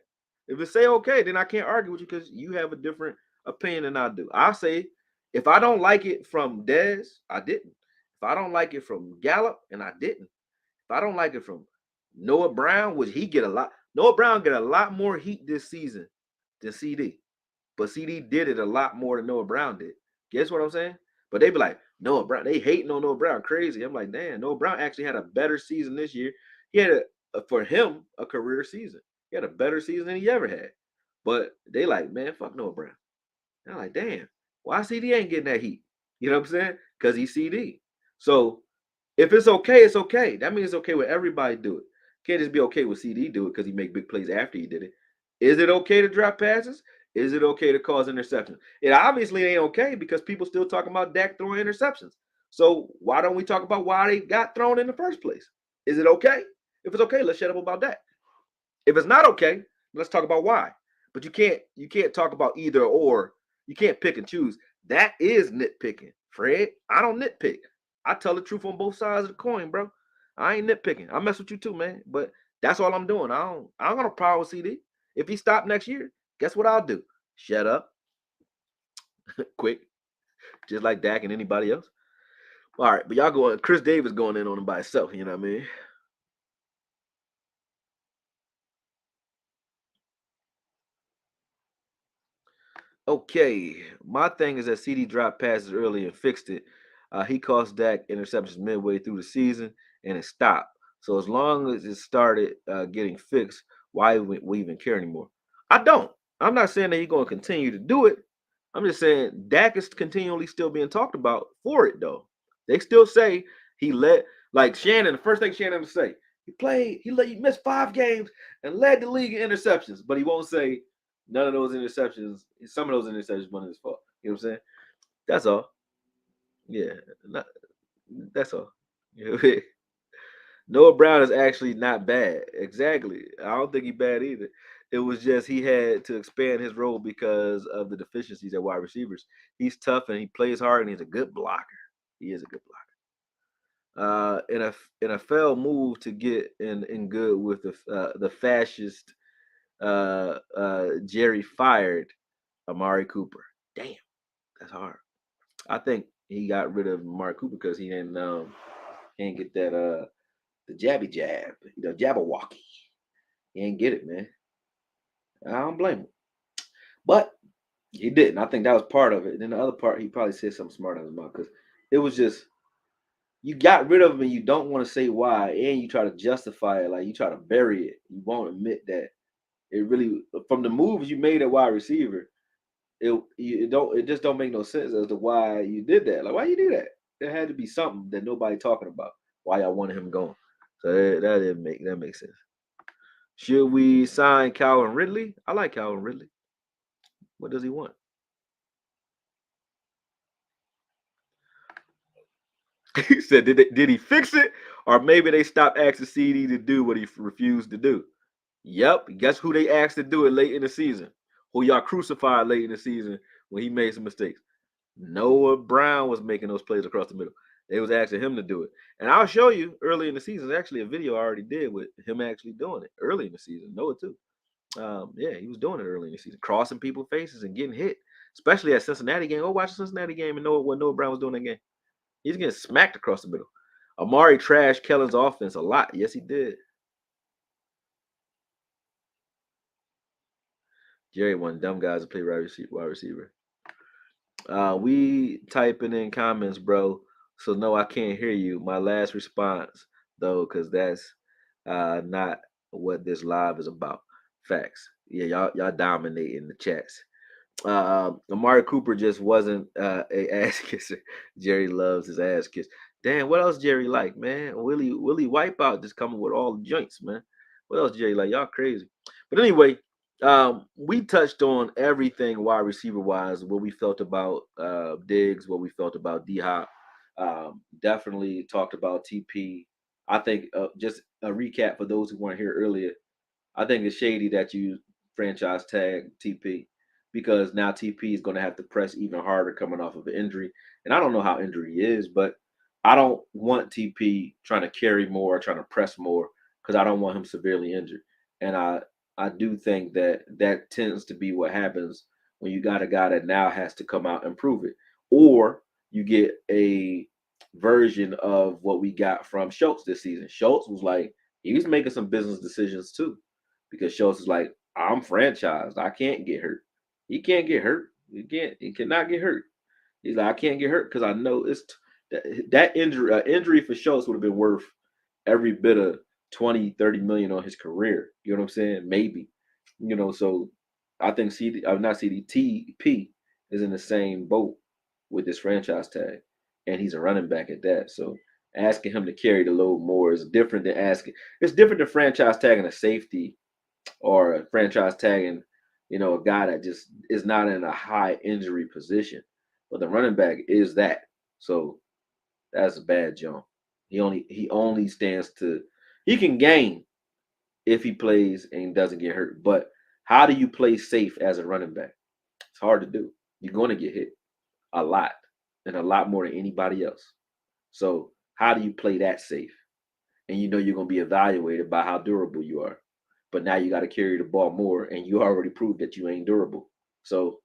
If it say okay, then I can't argue with you because you have a different opinion than I do. I say if I don't like it from Dez, I didn't. If I don't like it from Gallup, and I didn't. If I don't like it from Noah Brown, which he get a lot. Noah Brown get a lot more heat this season than CD. But CD did it a lot more than Noah Brown did. Guess what I'm saying? But they be like, Noah Brown, they hating on Noah Brown crazy. I'm like, damn, Noah Brown actually had a better season this year. He had for him a career season. He had a better season than he ever had. But they like, man, fuck Noah Brown. And I'm like, damn, why CD ain't getting that heat? You know what I'm saying? Because he's CD. So if it's okay, it's okay. That means it's okay with everybody do it. Can't just be okay with CD do it because he make big plays after he did it. Is it okay to drop passes? Is it okay to cause interceptions? It obviously ain't okay because people still talking about Dak throwing interceptions. So why don't we talk about why they got thrown in the first place? Is it okay? If it's okay, let's shut up about that. If it's not okay, let's talk about why. But you can't talk about either or. You can't pick and choose. That is nitpicking, Fred. I don't nitpick. I tell the truth on both sides of the coin, bro. I ain't nitpicking. I mess with you too, man. But that's all I'm doing. I don't got no problem with CD. If he stopped next year, guess what I'll do? Shut up, quick, just like Dak and anybody else. All right, but y'all going. Chris Davis going in on him by himself. You know what I mean? Okay, my thing is that CD dropped passes early and fixed it. He cost Dak interceptions midway through the season, and it stopped. So as long as it started getting fixed, why we even care anymore? I don't. I'm not saying that he's going to continue to do it. I'm just saying Dak is continually still being talked about for it, though. They still say he led, like Shannon. The first thing Shannon would say, he missed 5 games and led the league in interceptions, but he won't say none of those interceptions, some of those interceptions wasn't his fault. You know what I'm saying? That's all. Yeah, not, that's all. You know, Noah Brown is actually not bad. Exactly. I don't think he's bad either. It was just he had to expand his role because of the deficiencies at wide receivers. He's tough and he plays hard and he's a good blocker. He is a good blocker. In a move to get in good with the fascist Jerry fired Amari Cooper. Damn, that's hard. I think he got rid of Amari Cooper because he didn't get that the jabby jab, the jabberwocky. He didn't get it, man. I don't blame him. But he didn't. I think that was part of it. And then the other part, he probably said something smart on his mouth because it was just you got rid of him and you don't want to say why, and you try to justify it, like you try to bury it. You won't admit that it really from the moves you made at wide receiver. It just don't make no sense as to why you did that. Like why you do that? There had to be something that nobody talking about. Why y'all wanted him gone? So that didn't make that makes sense. Should we sign Calvin Ridley? I like Calvin Ridley. What does he want? He said, did he fix it? Or maybe they stopped asking CD to do what he refused to do. Yep. Guess who they asked to do it late in the season? Who y'all crucified late in the season when he made some mistakes? Noah Brown was making those plays across the middle. They was asking him to do it. And I'll show you early in the season. There's actually a video I already did with him actually doing it early in the season. Noah too. Yeah, he was doing it early in the season, crossing people's faces and getting hit, especially at Cincinnati game. Go watch the Cincinnati game and know what Noah Brown was doing that game. He's getting smacked across the middle. Amari trashed Kellen's offense a lot. Yes, he did. Jerry one dumb guys to play wide receiver. We typing in comments, bro. So no, I can't hear you. My last response though, because that's not what this live is about. Facts. Yeah, y'all dominating the chats. Amari Cooper just wasn't a ass kisser. Jerry loves his ass kiss. Damn, what else Jerry like, man? Willie Wipeout just coming with all the joints, man. What else Jerry like? Y'all crazy. But anyway, we touched on everything wide receiver wise, what we felt about Diggs, what we felt about DHop. Definitely talked about TP. I think just a recap for those who weren't here earlier. I think it's shady that you franchise tag TP because now TP is going to have to press even harder coming off of an injury. And I don't know how injury is, but I don't want TP trying to carry more, trying to press more because I don't want him severely injured. And I do think that that tends to be what happens when you got a guy that now has to come out and prove it, or you get a version of what we got from Schultz this season. Schultz was like he was making some business decisions too because Schultz is like, I'm franchised. I can't get hurt. He can't get hurt. He cannot get hurt. He's like, I can't get hurt because I know that injury for Schultz would have been worth every bit of 20, 30 million on his career. You know what I'm saying? Maybe. So I think not CDTP is in the same boat with this franchise tag. And he's a running back at that. So asking him to carry the load more is different than it's different than franchise tagging a safety or a franchise tagging, a guy that just is not in a high injury position. But the running back is that. So that's a bad jump. He only stands to he can gain if he plays and doesn't get hurt. But how do you play safe as a running back? It's hard to do. You're going to get hit a lot and a lot more than anybody else. So how do you play that safe? And you know you're going to be evaluated by how durable you are. But now you got to carry the ball more, and you already proved that you ain't durable. So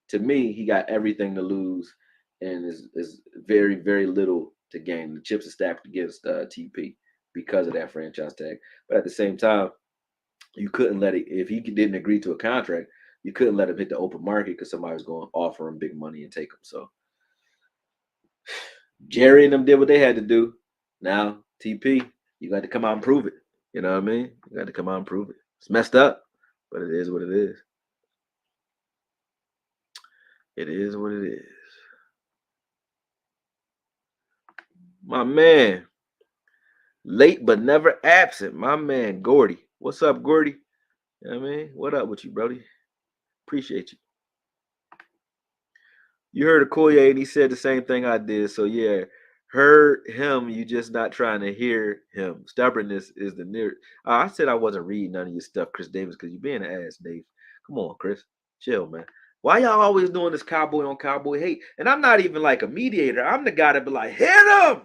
to me, he got everything to lose, and is very very little to gain. The chips are stacked against TP because of that franchise tag. But at the same time, you couldn't let it if he didn't agree to a contract. You couldn't let him hit the open market because somebody was going to offer him big money and take him. So Jerry and them did what they had to do. Now TP, you got to come out and prove it. You know what I mean? You got to come out and prove it. It's messed up, but it is what it is. It is what it is. My man, late but never absent. My man, Gordy. What's up, Gordy? You know what I mean? What up with you, Brody? Appreciate you. You heard AKOYE and he said the same thing I did. So yeah, heard him. You just not trying to hear him. Stubbornness is the near. I said I wasn't reading none of your stuff, Chris Davis, because you being an ass, Dave. Come on, Chris. Chill, man. Why y'all always doing this cowboy on cowboy hate? And I'm not even like a mediator. I'm the guy that be like, hit him.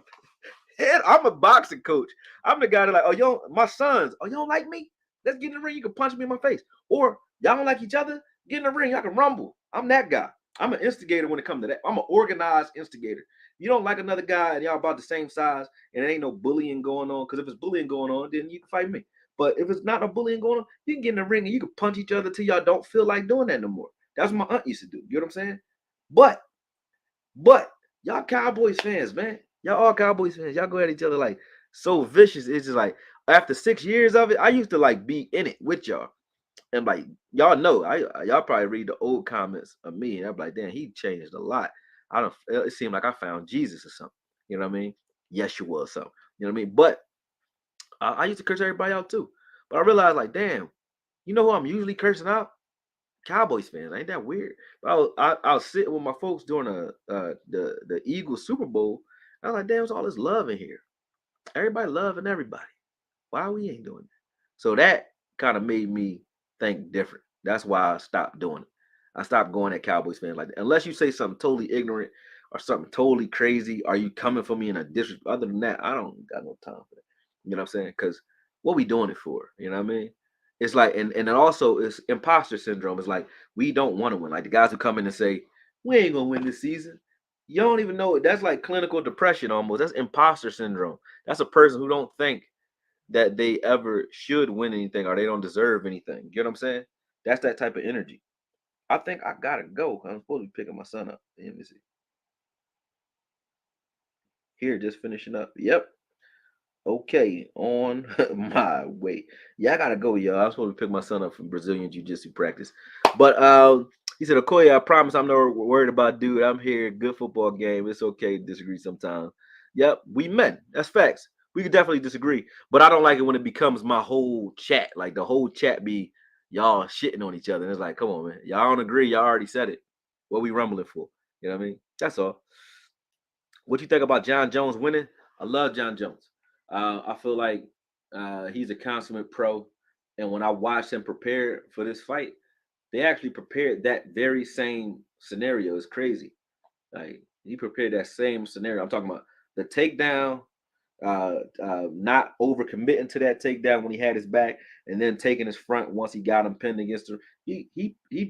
I'm a boxing coach. I'm the guy that like, oh, yo, my sons, oh, you don't like me? Let's get in the ring. You can punch me in my face. Or y'all don't like each other? Get in the ring. Y'all can rumble. I'm that guy. I'm an instigator when it comes to that. I'm an organized instigator. You don't like another guy and y'all about the same size and it ain't no bullying going on. Because if it's bullying going on, then you can fight me. But if it's not no bullying going on, you can get in the ring and you can punch each other till y'all don't feel like doing that no more. That's what my aunt used to do. You know what I'm saying? But y'all Cowboys fans, man. Y'all all Cowboys fans. Y'all go at each other like so vicious. It's just like after 6 years of it, I used to like be in it with y'all. And like y'all know, y'all probably read the old comments of me, and I'm like, damn, he changed a lot. I don't. It seemed like I found Jesus or something. You know what I mean? Yeshua or something. You know what I mean? But I used to curse everybody out too. But I realized, like, damn, you know who I'm usually cursing out? Cowboys fans. Ain't that weird? But I was sitting with my folks during the Eagles Super Bowl. I was like, damn, it's all this love in here. Everybody loving everybody. Why we ain't doing that? So that kind of made me think different. That's why I stopped doing it. I stopped going at Cowboys fans like that. Unless you say something totally ignorant or something totally crazy, are you coming for me in a disrespect? Other than that, I don't got no time for that. You know what I'm saying? Because what we doing it for? You know what I mean? It's like, and it also is imposter syndrome. It's like we don't want to win. Like the guys who come in and say, we ain't gonna win this season. You don't even know it. That's like clinical depression almost. That's imposter syndrome. That's a person who don't think that they ever should win anything or they don't deserve anything. You know what I'm saying? That's that type of energy. I think I gotta go. I'm supposed to be picking my son up. Let me see. Here, just finishing up. Yep. Okay, on my way. Yeah, I gotta go, y'all. I'm supposed to pick my son up from Brazilian Jiu-Jitsu practice. But he said, Okoye, I promise I'm not worried about dude. I'm here. Good football game. It's okay to disagree sometimes. Yep, we men. That's facts. We could definitely disagree. But I don't like it when it becomes my whole chat. Like the whole chat be y'all shitting on each other. And it's like, come on, man. Y'all don't agree. Y'all already said it. What we rumbling for? You know what I mean? That's all. What you think about Jon Jones winning? I love Jon Jones. I feel like he's a consummate pro, and when I watched him prepare for this fight, they actually prepared that very same scenario. It's crazy. Like he prepared that same scenario. I'm talking about the takedown, not overcommitting to that takedown when he had his back, and then taking his front once he got him pinned against him. He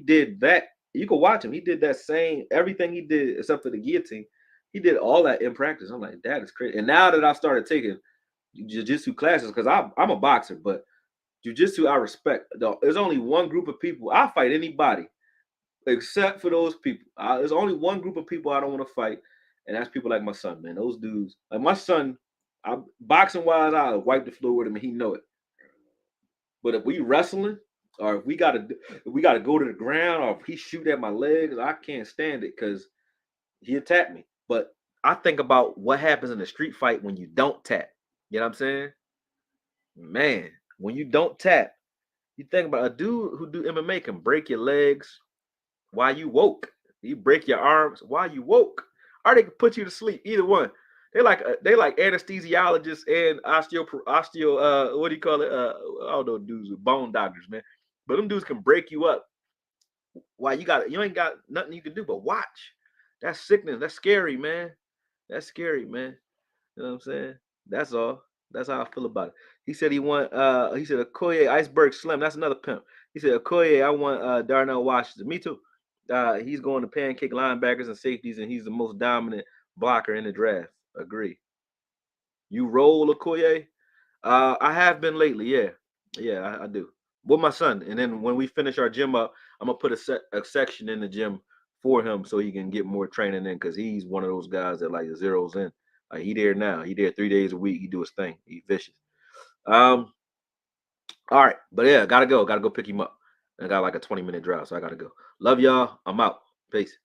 did that. You can watch him. He did that same everything he did except for the guillotine. He did all that in practice. I'm like, that is crazy. And now that I started taking jiu-jitsu classes, because I'm a boxer, but jiu-jitsu I respect. There's only one group of people. I'll fight anybody except for those people. There's only one group of people I don't want to fight, and that's people like my son, man. Those dudes, like my son, boxing wise, I wipe the floor with him, and he know it. But if we wrestling, or if we gotta go to the ground, or if he shoot at my legs, I can't stand it because he attacked me. But I think about what happens in a street fight when you don't tap. You know what I'm saying? Man, when you don't tap, you think about a dude who do MMA can break your legs while you woke. You break your arms while you woke, or they can put you to sleep. Either one. They like anesthesiologists and osteo what do you call it? I don't know dudes with bone doctors, man. But them dudes can break you up. Why you ain't got nothing you can do but watch. That's sickening. That's scary, man. That's scary, man. You know what I'm saying? That's all. That's how I feel about it. He said Okoye Iceberg Slim. That's another pimp. He said Okoye, I want Darnell Washington. Me too. He's going to pancake linebackers and safeties, and he's the most dominant blocker in the draft. Agree. You roll Okoye? I have been lately, yeah. Yeah, I do. With my son. And then when we finish our gym up, I'm gonna put a section in the gym for him so he can get more training in because he's one of those guys that like zeroes in. Like he there now. He there 3 days a week. He do his thing. He vicious. Um, all right, but yeah, gotta go. Gotta go pick him up. I got like a 20-minute drive, so I gotta go. Love y'all. I'm out. Peace.